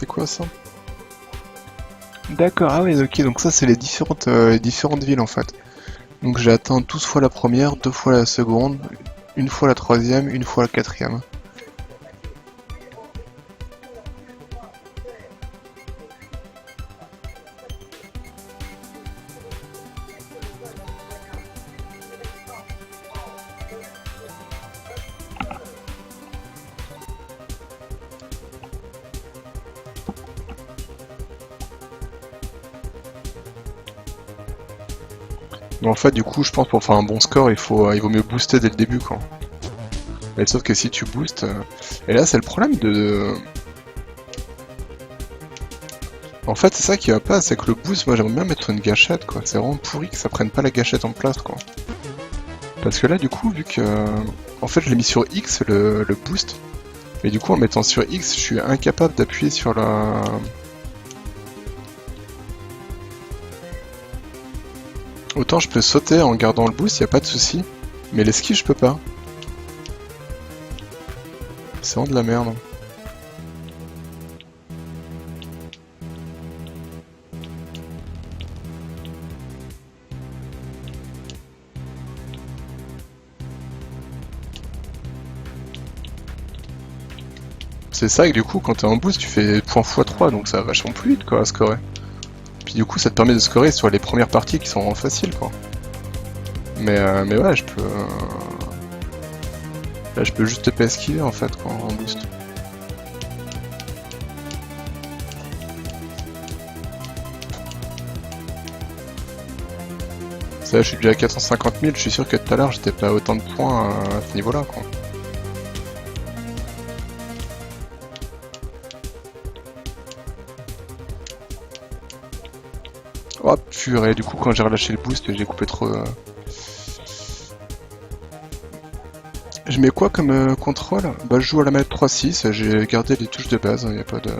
Speaker 1: C'est quoi ça? D'accord, ah oui, ok, donc ça c'est les différentes villes en fait. Donc j'ai atteint 12 fois la première, 2 fois la seconde, une fois la troisième, une fois la quatrième. Mais en fait, du coup, je pense pour faire un bon score, il vaut mieux booster dès le début, quoi. Mais sauf que si tu boostes... Et là, c'est le problème de... En fait, c'est ça qui va pas, c'est que le boost, moi j'aimerais bien mettre une gâchette, quoi. C'est vraiment pourri que ça prenne pas la gâchette en place, quoi. Parce que là, du coup, vu que... En fait, je l'ai mis sur X, le boost. Mais du coup, en mettant sur X, je suis incapable d'appuyer sur la... Autant je peux sauter en gardant le boost, y a pas de souci. Mais l'esquive, je peux pas. C'est vraiment de la merde. C'est ça que du coup, quand t'es en boost, tu fais point x3, donc ça va vachement plus vite, quoi, à scorer. Puis du coup, ça te permet de scorer sur les premières parties qui sont vraiment faciles, quoi. Mais ouais, je peux... Là, je peux juste pas esquiver, en fait, quoi, en boost. Ça, je suis déjà à 450 000, je suis sûr que tout à l'heure, j'étais pas à autant de points à ce niveau-là, quoi. Oh purée, du coup quand j'ai relâché le boost, j'ai coupé trop... Je mets quoi comme contrôle? Bah je joue à la manette 3-6, j'ai gardé les touches de base, y a pas de...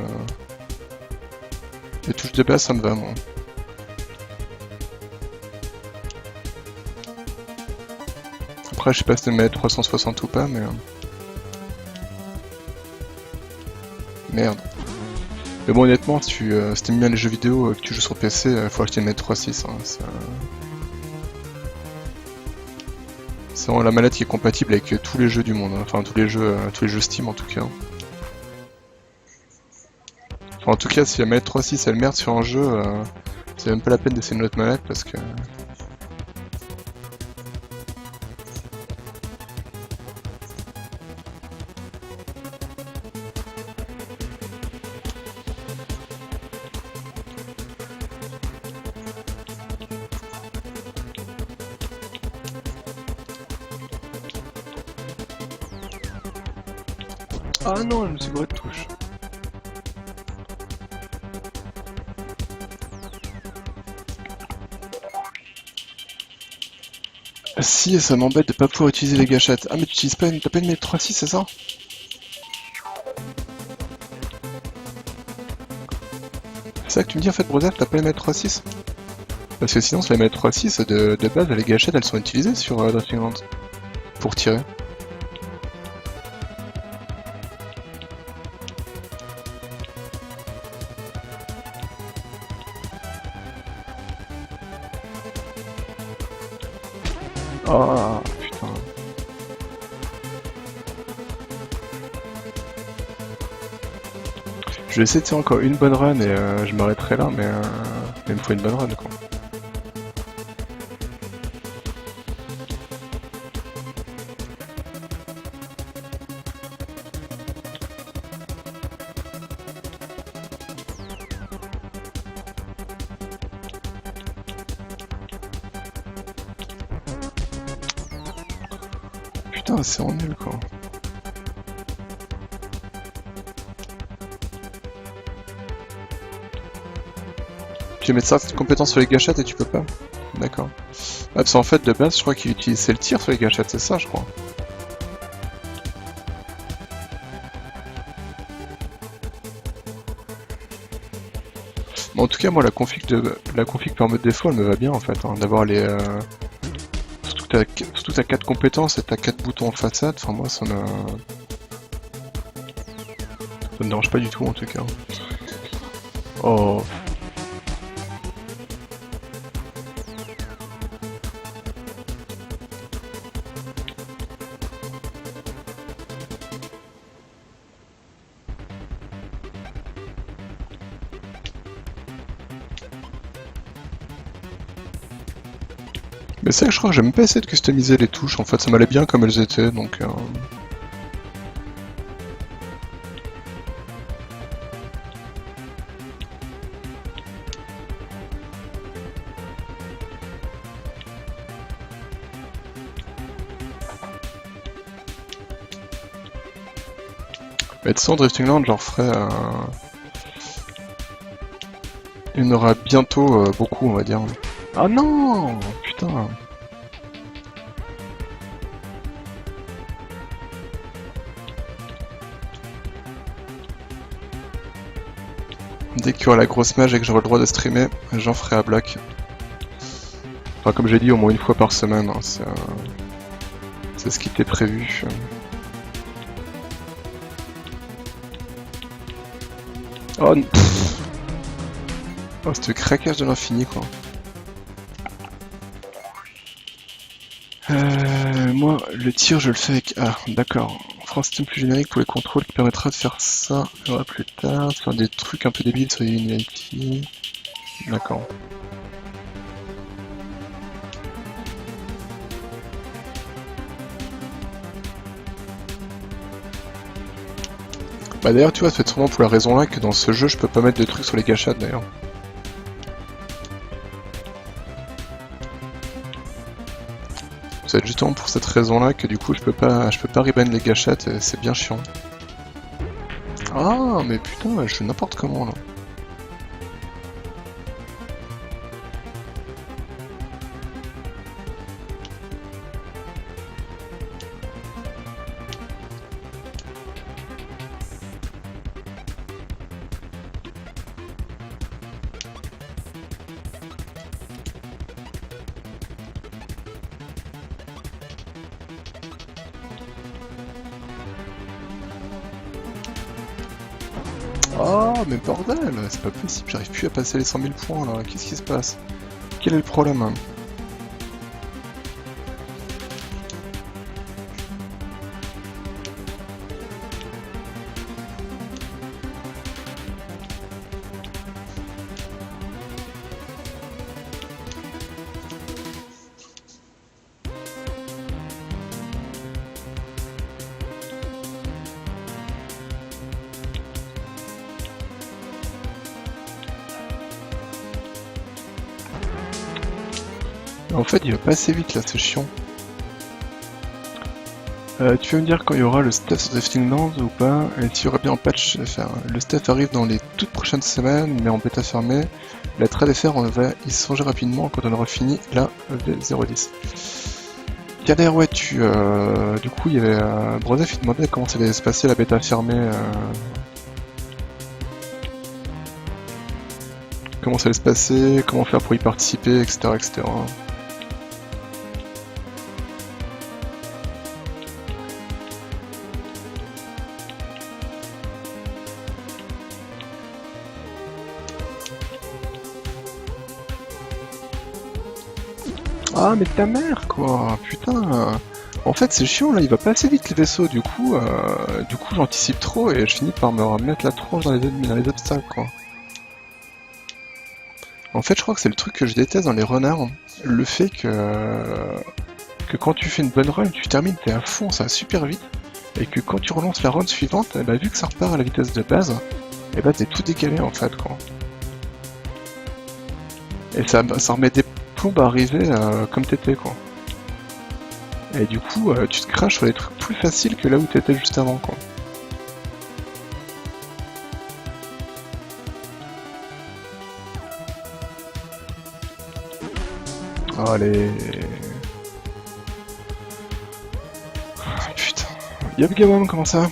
Speaker 1: Les touches de base ça me va moi. Après je sais pas si c'est une manette 360 ou pas mais... Merde. Mais bon honnêtement, si t'aimes bien les jeux vidéo, que tu joues sur PC, faut acheter une manette 3.6. Hein, c'est vraiment la manette qui est compatible avec tous les jeux du monde, hein. Enfin tous les jeux Steam en tout cas. Enfin, en tout cas, si la manette 3.6 elle merde sur un jeu, c'est même pas la peine d'essayer une autre manette parce que... Ah non, je me suis gouré de touche. Si, ça m'embête de pas pouvoir utiliser les gâchettes. Ah mais tu utilises pas t'as pas une manette 3.6, c'est ça? C'est ça que tu me dis en fait, Brosef, t'as pas une manette 3.6? Parce que sinon, sur les manettes 3.6, de base, les gâchettes, elles sont utilisées sur Drifting Land pour tirer. Oh putain. Je vais essayer de faire encore une bonne run et je m'arrêterai là, mais il me faut une bonne run quoi. Putain, c'est en nul quoi. Tu veux mettre certaines compétences sur les gâchettes et tu peux pas? D'accord. Ah, parce qu'en fait, de base, je crois qu'il utilisait le tir sur les gâchettes, c'est ça, je crois. Bon, en tout cas, moi, la config par mode défaut, elle me va bien en fait, hein, d'avoir les. Surtout t'as 4 compétences et t'as 4 boutons en façade, enfin moi ça me dérange pas du tout en tout cas. Oh. Mais c'est vrai que je crois que j'ai même pas essayé de customiser les touches, en fait ça m'allait bien comme elles étaient, donc... Mais de toute façon, Drifting Land, j'en referai... Il y en aura bientôt beaucoup, on va dire. Ah non! Putain! Dès qu'il y aura la grosse mage et que j'aurai le droit de streamer, j'en ferai à bloc. Enfin, comme j'ai dit, au moins une fois par semaine, hein, c'est ce qui était prévu. Oh, oh c'était craquage de l'infini, quoi. Moi, le tir, je le fais avec... Ah, d'accord. On fera un système plus générique pour les contrôles qui permettra de faire ça plus tard, de faire des trucs un peu débiles sur Unity. D'accord. Bah d'ailleurs, tu vois, c'est sûrement pour la raison là que dans ce jeu, je peux pas mettre de trucs sur les gâchettes d'ailleurs. C'est justement pour cette raison-là que du coup je peux pas reban les gâchettes et c'est bien chiant. Ah mais putain, je fais n'importe comment là. Oh mais bordel, c'est pas possible, j'arrive plus à passer les 100 000 points là, qu'est-ce qui se passe? Quel est le problème? En fait, il va pas assez vite là, c'est chiant. Tu veux me dire quand il y aura le stuff sur Drifting Lands ou pas? Et s'il y aura bien en patch, enfin, le stuff arrive dans les toutes prochaines semaines, mais en bêta fermée. La trad FR, on va y songer rapidement quand on aura fini la V010. Tiens d'ailleurs, ouais, du coup, il y avait Brosef, il demandait comment ça allait se passer la bêta fermée. Comment ça allait se passer, comment faire pour y participer, etc. etc. Ah mais ta mère quoi, putain. En fait c'est chiant là, il va pas assez vite le vaisseau, du coup j'anticipe trop et je finis par me remettre la tronche dans les obstacles quoi. En fait je crois que c'est le truc que je déteste dans les runners, le fait que quand tu fais une bonne run, tu termines, t'es à fond, ça va super vite, et que quand tu relances la run suivante, eh bah, vu que ça repart à la vitesse de base, et bah t'es tout décalé en fait quoi. Et ça remet des plombes à arriver comme t'étais quoi. Et du coup, tu te craches sur des trucs plus faciles que là où t'étais juste avant, quoi. Allez. Ah, putain. Yop Gabam, comment ça?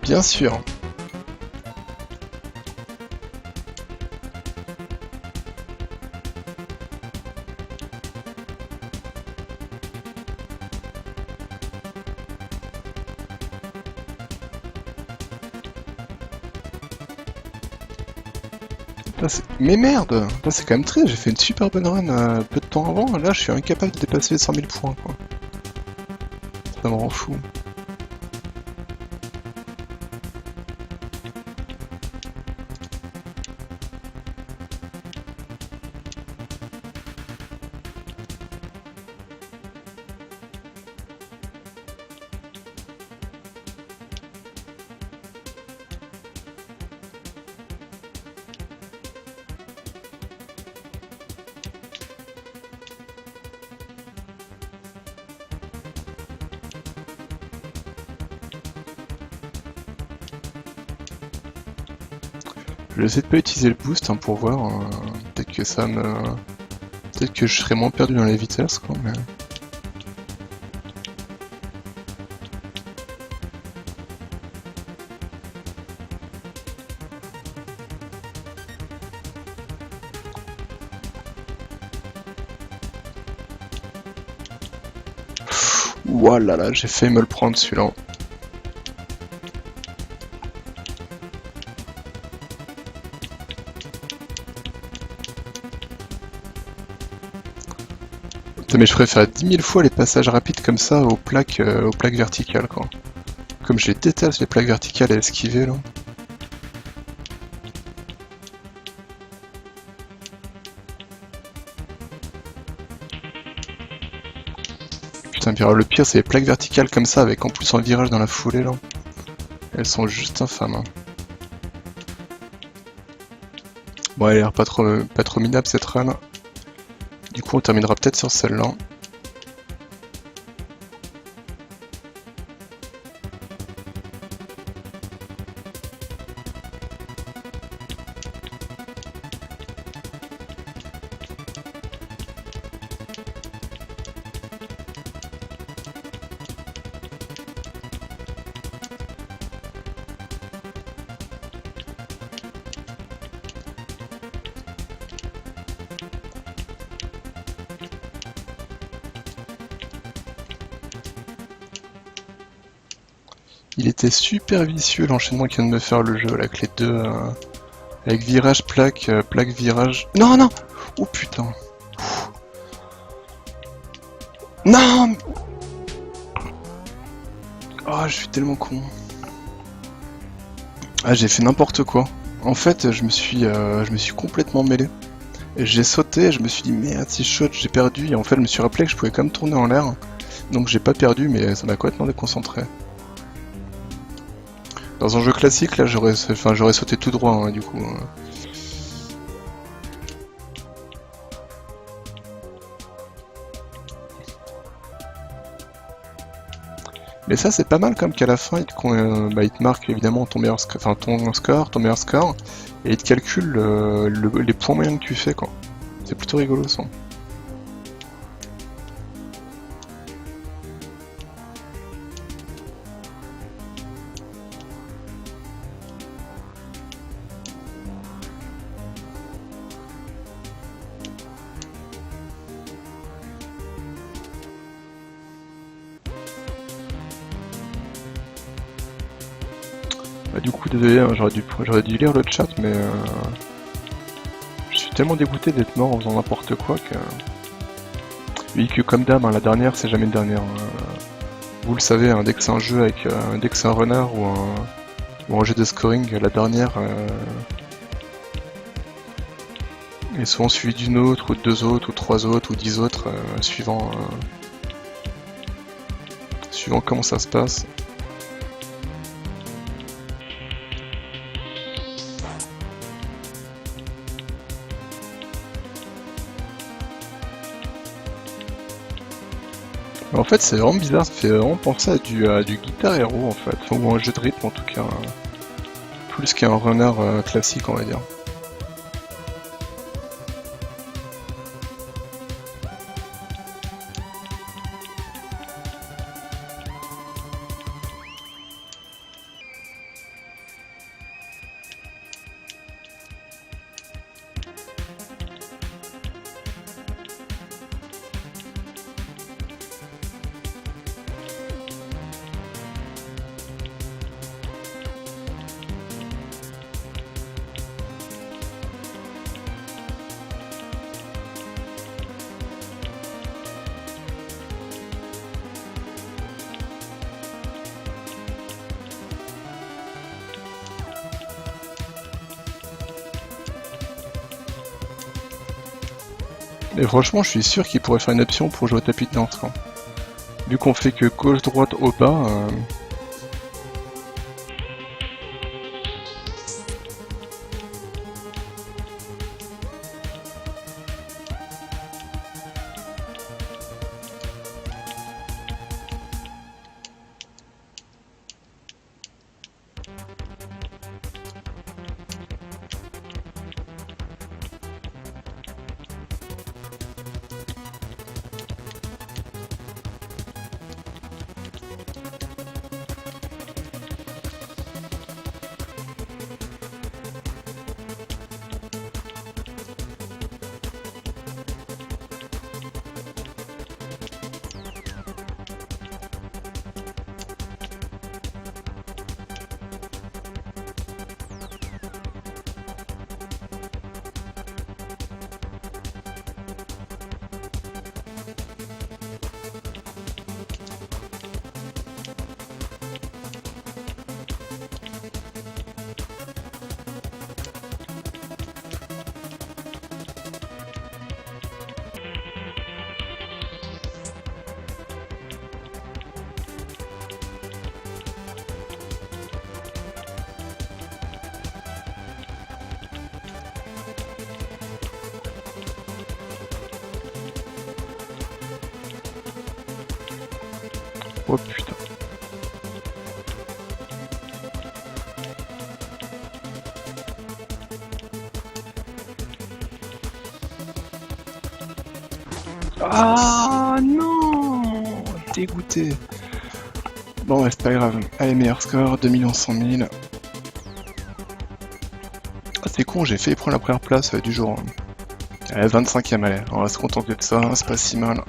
Speaker 1: Bien sûr. Mais merde! Là c'est quand même triste, j'ai fait une super bonne run peu de temps avant, là je suis incapable de dépasser les 100 000 points quoi. Ça me rend fou. Je vais essayer de pas utiliser le boost hein, pour voir, peut-être que ça me... Peut-être que je serai moins perdu dans les vitesses quoi, mais... Ouah là là, j'ai failli me le prendre celui-là. Mais je préfère 10 000 fois les passages rapides comme ça aux plaques verticales quoi. Comme je les déteste les plaques verticales à esquiver là. Putain, puis alors, le pire c'est les plaques verticales comme ça avec en plus un virage dans la foulée là. Elles sont juste infâmes. Hein. Bon, elle a l'air pas trop minable cette run. Du coup on terminera peut-être sur celle-là. Il était super vicieux l'enchaînement qui vient de me faire le jeu là, avec les deux... avec virage, plaque, plaque, virage... Non, non! Oh putain! Non! Oh, je suis tellement con. Ah, j'ai fait n'importe quoi. En fait, je me suis complètement mêlé. J'ai sauté, je me suis dit merde, si je saute, j'ai perdu. Et en fait, je me suis rappelé que je pouvais quand même tourner en l'air. Donc j'ai pas perdu, mais ça m'a complètement déconcentré. Dans un jeu classique, là, j'aurais sauté tout droit, hein, du coup. Mais ça, c'est pas mal comme qu'à la fin, il te marque évidemment ton meilleur score, et il te calcule les points moyens que tu fais, quoi. C'est plutôt rigolo, ça. Bah, du coup, désolé, hein, j'aurais dû lire le chat, mais je suis tellement dégoûté d'être mort en faisant n'importe quoi que... Oui, que comme d'hab, hein, la dernière, c'est jamais une dernière. Vous le savez, hein, dès que c'est un jeu avec... dès que c'est un runner ou un jeu de scoring, la dernière est souvent suivie d'une autre, ou de deux autres, ou trois autres, ou 10 autres, suivant comment ça se passe. En fait, c'est vraiment bizarre, ça fait vraiment penser à du Guitar Hero en fait, ou un jeu de rythme en tout cas, plus qu'un runner classique on va dire. Et franchement, je suis sûr qu'il pourrait faire une option pour jouer au tapis de danse, quoi. Vu qu'on fait que gauche-droite au bas... Oh putain. Ah non, dégoûté. Bon ouais, c'est pas grave. Allez, meilleur score, 2 100 000. Ah, c'est con, j'ai fait prendre la première place du jour. Allez, 25ème, allez, on va se contenter de ça, c'est pas si mal.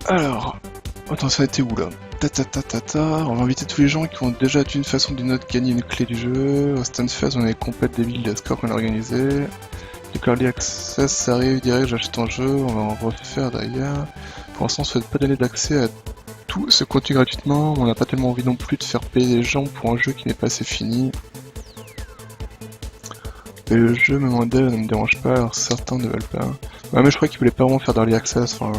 Speaker 1: Alors, attends, ça a été où là? On va inviter tous les gens qui ont déjà d'une façon ou d'une autre gagné une clé du jeu. Au Stunfest, on est complète des villes de score qu'on a organisé. Le Early Access, ça arrive direct, j'achète un jeu, on va en refaire d'ailleurs. Pour l'instant, on ne souhaite pas donner d'accès à tout ce contenu gratuitement. On n'a pas tellement envie non plus de faire payer les gens pour un jeu qui n'est pas assez fini. Et le jeu, même modèle, ne me dérange pas, alors certains ne veulent pas. Ouais, mais je crois qu'ils voulaient pas vraiment faire d'Early Access. Enfin...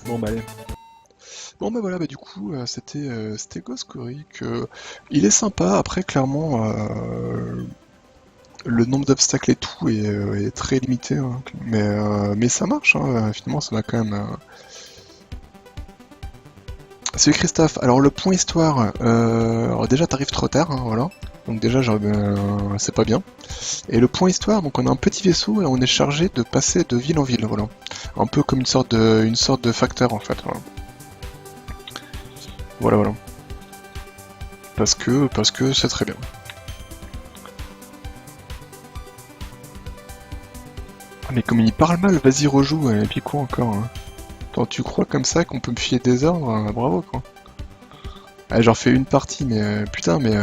Speaker 1: Bon bah allez. Bon bah voilà, bah du coup c'était Ghost Coric. Il est sympa, après clairement le nombre d'obstacles et tout est très limité, hein. Mais ça marche, hein, finalement ça va quand même... Salut Christophe, alors le point histoire, alors déjà t'arrives trop tard, hein, voilà. Donc déjà c'est pas bien. Et le point histoire, donc on a un petit vaisseau et on est chargé de passer de ville en ville, voilà. Un peu comme une sorte de facteur en fait, voilà. Voilà. Parce que c'est très bien. Ah mais comme il parle mal, vas-y rejoue, et puis quoi encore, hein. Attends, tu crois comme ça qu'on peut me filer des ordres, bravo quoi. Ah, j'en fais une partie, mais putain, mais...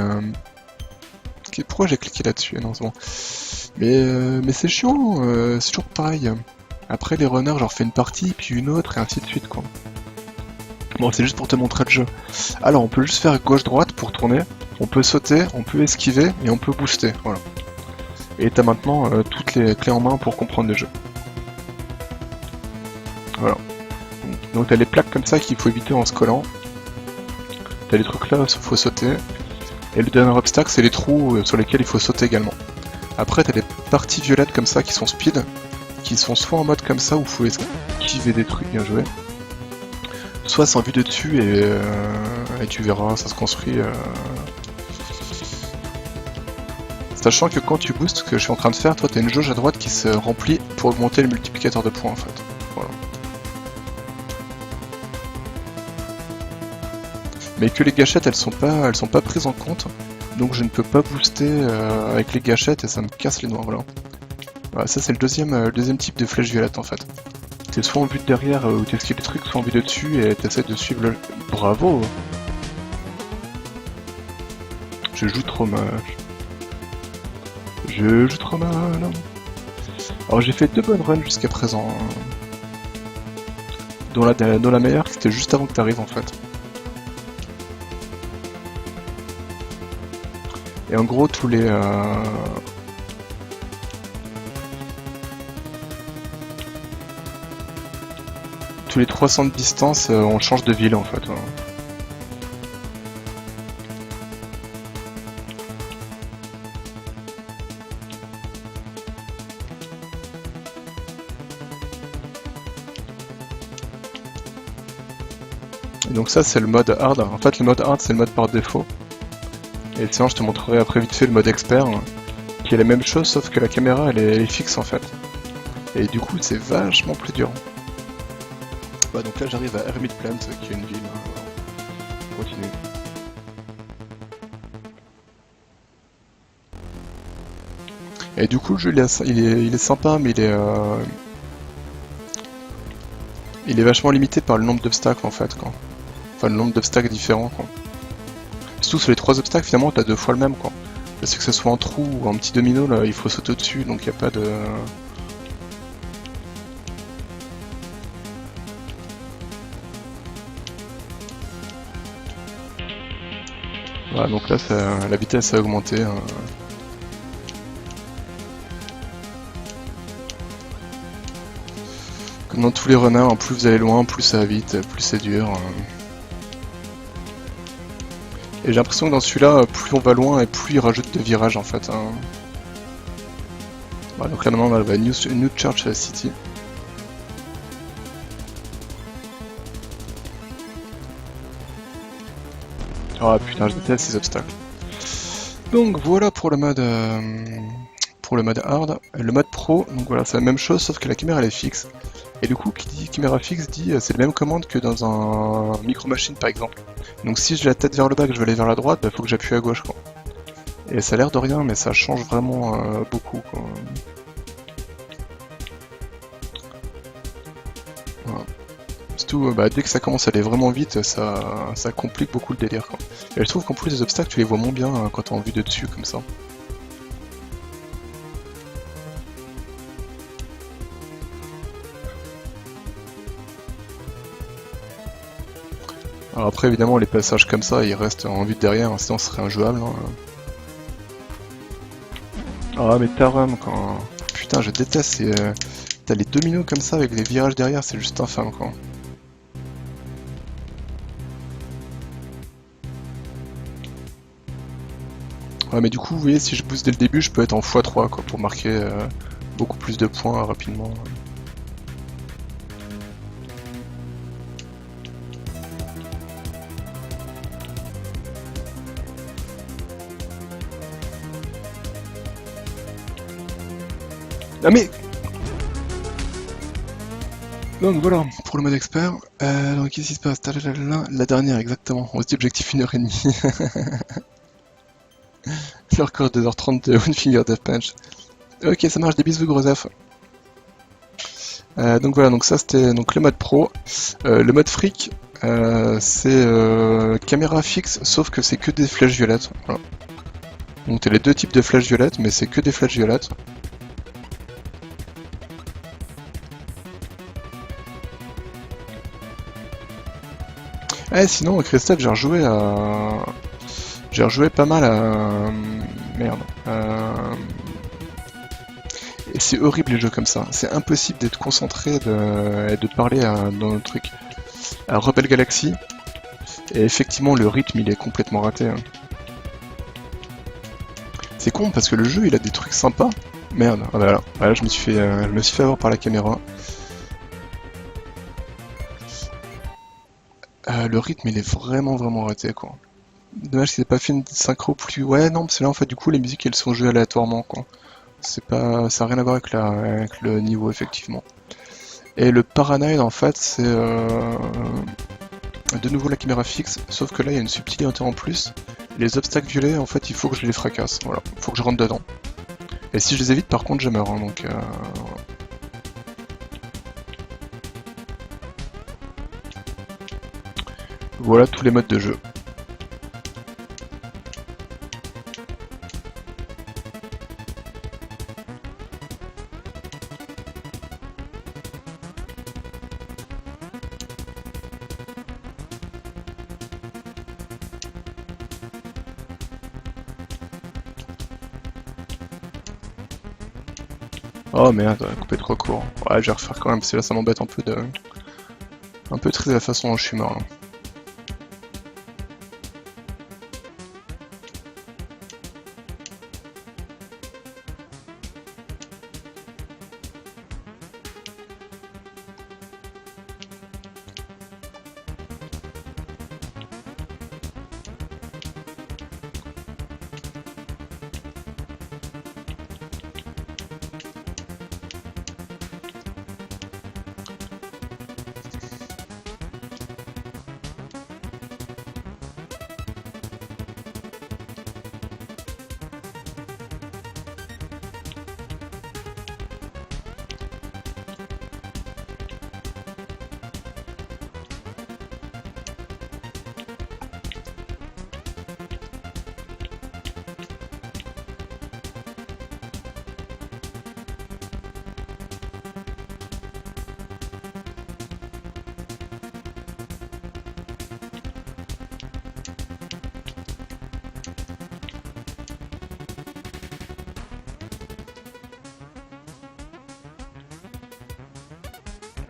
Speaker 1: Pourquoi j'ai cliqué là-dessus? Non, c'est bon. Mais c'est chiant, c'est toujours pareil. Après les runners, j'en refais une partie, puis une autre, et ainsi de suite quoi. Bon, c'est juste pour te montrer le jeu. Alors, on peut juste faire gauche-droite pour tourner, on peut sauter, on peut esquiver, et on peut booster, voilà. Et t'as maintenant toutes les clés en main pour comprendre le jeu. Voilà. Donc t'as les plaques comme ça qu'il faut éviter en se collant. T'as les trucs là, il faut sauter. Et le dernier obstacle, c'est les trous sur lesquels il faut sauter également. Après, t'as des parties violettes comme ça qui sont speed, qui sont soit en mode comme ça où il faut esquiver des trucs, bien joué. Soit c'est en vue de dessus et tu verras, ça se construit. Sachant que quand tu boostes, ce que je suis en train de faire, toi t'as une jauge à droite qui se remplit pour augmenter le multiplicateur de points en fait. Voilà. Mais que les gâchettes elles sont pas prises en compte, donc je ne peux pas booster avec les gâchettes et ça me casse les doigts, voilà. Voilà, ça c'est le deuxième type de flèche violette en fait. C'est soit en vue de derrière où tu esquives les trucs, soit en vue de dessus et t'essaies de suivre le... Bravo! Je joue trop mal. Je joue trop mal. Alors j'ai fait 2 bonnes runs jusqu'à présent. Dont la meilleure c'était juste avant que t'arrives en fait. Et en gros, tous les 300 de distance, on change de ville en fait. Hein. Et donc ça c'est le mode hard. En fait le mode hard c'est le mode par défaut. Et sinon je te montrerai après vite fait le mode expert, hein, qui est la même chose sauf que la caméra elle est fixe en fait. Et du coup c'est vachement plus dur. Bah donc là j'arrive à Hermit Plant qui est une ville. On continue. Et du coup le jeu il est sympa mais il est vachement limité par le nombre d'obstacles en fait quoi. Enfin le nombre d'obstacles différents quoi. Surtout sur les 3 obstacles finalement t'as 2 fois le même quoi. Parce que ce soit un trou ou un petit domino là il faut sauter au-dessus donc il n'y a pas de... Voilà donc là la vitesse a augmenté. Hein. Comme dans tous les runners, plus vous allez loin, plus ça va vite, plus c'est dur. Et j'ai l'impression que dans celui-là, plus on va loin et plus il rajoute de virages en fait. Hein. Voilà, donc là maintenant on va à New Church City. Ah putain, je déteste ces obstacles. Donc voilà pour le mode hard. Le mode pro, donc voilà, c'est la même chose sauf que la caméra elle est fixe. Et du coup, qui dit caméra fixe dit c'est la même commande que dans un micro machine par exemple. Donc si j'ai la tête vers le bas et que je veux aller vers la droite, bah faut que j'appuie à gauche quoi. Et ça a l'air de rien, mais ça change vraiment beaucoup quoi. Voilà. Surtout, dès que ça commence à aller vraiment vite, ça complique beaucoup le délire quoi. Et je trouve qu'en plus les obstacles, tu les vois moins bien quand t'es en vue de dessus comme ça. Alors après évidemment les passages comme ça ils restent en vue de derrière, hein, sinon ce serait injouable. Hein. Ah mais Tarum quand... Putain je déteste, t'as les dominos comme ça avec les virages derrière, c'est juste infâme quoi. Ouais mais du coup vous voyez si je booste dès le début je peux être en x3 quoi pour marquer beaucoup plus de points rapidement. Ah mais... Donc voilà, pour le mode expert, donc qu'est-ce qui se passe? La dernière exactement, on se dit objectif 1h30. Le record 2h30 de One Finger Death Punch. Ok ça marche, des bisous gros F. Donc voilà, donc ça c'était donc le mode pro. Le mode fric, c'est caméra fixe, sauf que c'est que des flèches violettes. Voilà. Donc t'as les deux types de flèches violettes, mais c'est que des flèches violettes. Sinon Christophe, j'ai rejoué pas mal à... Merde. Et c'est horrible les jeux comme ça. C'est impossible d'être concentré et de parler dans le truc. À Rebel Galaxy. Et effectivement le rythme il est complètement raté. Hein. C'est con parce que le jeu il a des trucs sympas. Merde, ah bah voilà, je me suis fait avoir par la caméra. Le rythme il est vraiment raté quoi. Dommage qu'ils aient pas fait une synchro plus... Ouais non, parce que là en fait du coup les musiques elles sont jouées aléatoirement quoi. C'est pas... ça n'a rien à voir avec le niveau effectivement. Et le Paranoid en fait c'est de nouveau la caméra fixe, sauf que là il y a une subtilité en plus. Les obstacles violets en fait il faut que je les fracasse, voilà, il faut que je rentre dedans. Et si je les évite par contre je meurs, hein, donc... Voilà tous les modes de jeu. Oh merde, coupé trop court. Ouais, je vais refaire quand même, parce que là ça m'embête un peu de... Un peu triste de la façon dont je suis mort là.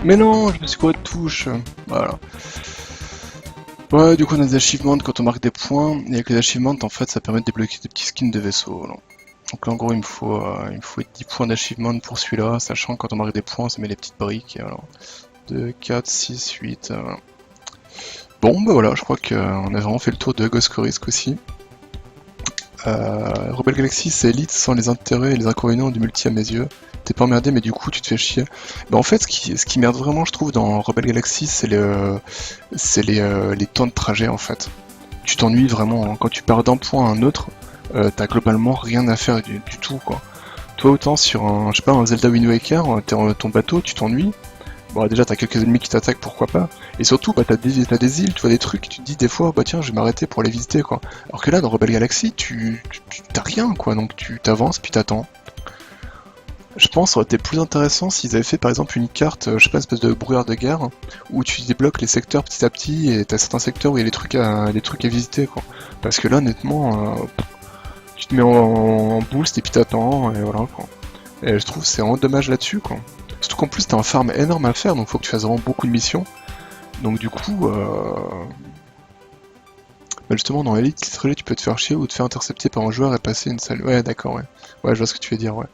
Speaker 1: Mais non, je me suis quoi de touche. Voilà. Ouais, du coup on a des achievements quand on marque des points, et avec les achievements en fait ça permet de débloquer des petits skins de vaisseaux. Voilà. Donc là en gros il me faut 10 points d'achievement pour celui-là, sachant que quand on marque des points ça met les petites briques, et voilà. 2, 4, 6, 8, voilà. Bon bah voilà, je crois qu'on a vraiment fait le tour de Ghost Quarry ce coup-ci. Rebel Galaxy c'est Elite sans les intérêts et les inconvénients du multi à mes yeux. T'es pas emmerdé mais du coup tu te fais chier. Bah en fait ce qui merde vraiment je trouve dans Rebel Galaxy c'est les temps de trajet en fait. Tu t'ennuies vraiment, hein. Quand tu pars d'un point à un autre, t'as globalement rien à faire du tout quoi. Toi autant sur un, je sais pas, un Zelda Wind Waker, t'es en ton bateau, tu t'ennuies. Bon déjà t'as quelques ennemis qui t'attaquent, pourquoi pas. Et surtout bah t'as des îles, tu vois des trucs, tu te dis des fois bah tiens je vais m'arrêter pour les visiter quoi. Alors que là dans Rebel Galaxy t'as rien quoi, donc tu t'avances puis t'attends. Je pense que ça aurait été plus intéressant s'ils avaient fait par exemple une carte, je sais pas, une espèce de brouillard de guerre, où tu débloques les secteurs petit à petit et t'as certains secteurs où il y a des trucs à visiter quoi. Parce que là honnêtement, tu te mets en boost et puis t'attends et voilà quoi. Et je trouve que c'est vraiment dommage là-dessus quoi. Surtout qu'en plus t'as un farm énorme à faire donc faut que tu fasses vraiment beaucoup de missions. Donc du coup, bah justement dans Elite Trajet tu peux te faire chier ou te faire intercepter par un joueur et passer une salle. Ouais d'accord ouais. Ouais je vois ce que tu veux dire ouais.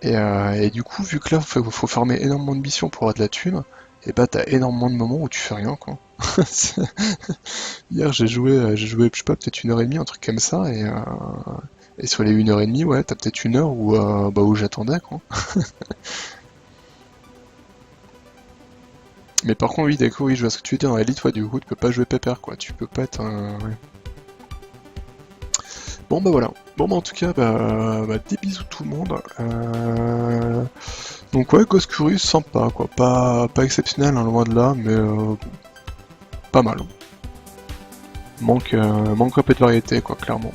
Speaker 1: Et du coup, vu que là, faut farmer énormément de missions pour avoir de la thune, et bah t'as énormément de moments où tu fais rien, quoi. Hier, je sais pas, peut-être 1 heure et demie, un truc comme ça, et sur les 1 heure et demie, ouais, t'as peut-être 1 heure où j'attendais, quoi. Mais par contre, oui, d'accord, oui, je vois ce que tu veux dire, dans Elite, ouais, du coup, tu peux pas jouer pépère, quoi, tu peux pas être un... Ouais. Bon bah voilà. Bon bah en tout cas, des bisous tout le monde. Donc ouais, Ghost Curious, sympa quoi. Pas exceptionnel, hein, loin de là, mais pas mal. Manque un peu de variété quoi, clairement.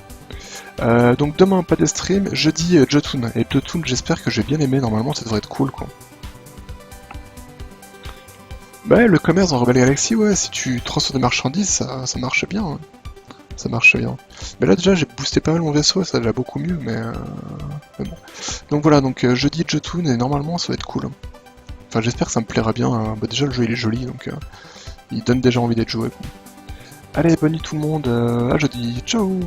Speaker 1: Donc demain, pas de stream. Jeudi, Jotun. Et Jotun, j'espère que je vais bien aimer. Normalement, ça devrait être cool quoi. Bah le commerce dans Rebel Galaxy, ouais, si tu transfères des marchandises, ça marche bien. Hein. Ça marche bien. Mais là déjà j'ai boosté pas mal mon vaisseau, ça va beaucoup mieux, mais bon. Donc voilà, donc jeudi Jotun et normalement ça va être cool. Enfin j'espère que ça me plaira bien. Bah, déjà le jeu il est joli donc il donne déjà envie d'être joué. Quoi. Allez bonne nuit tout le monde, à jeudi, ciao.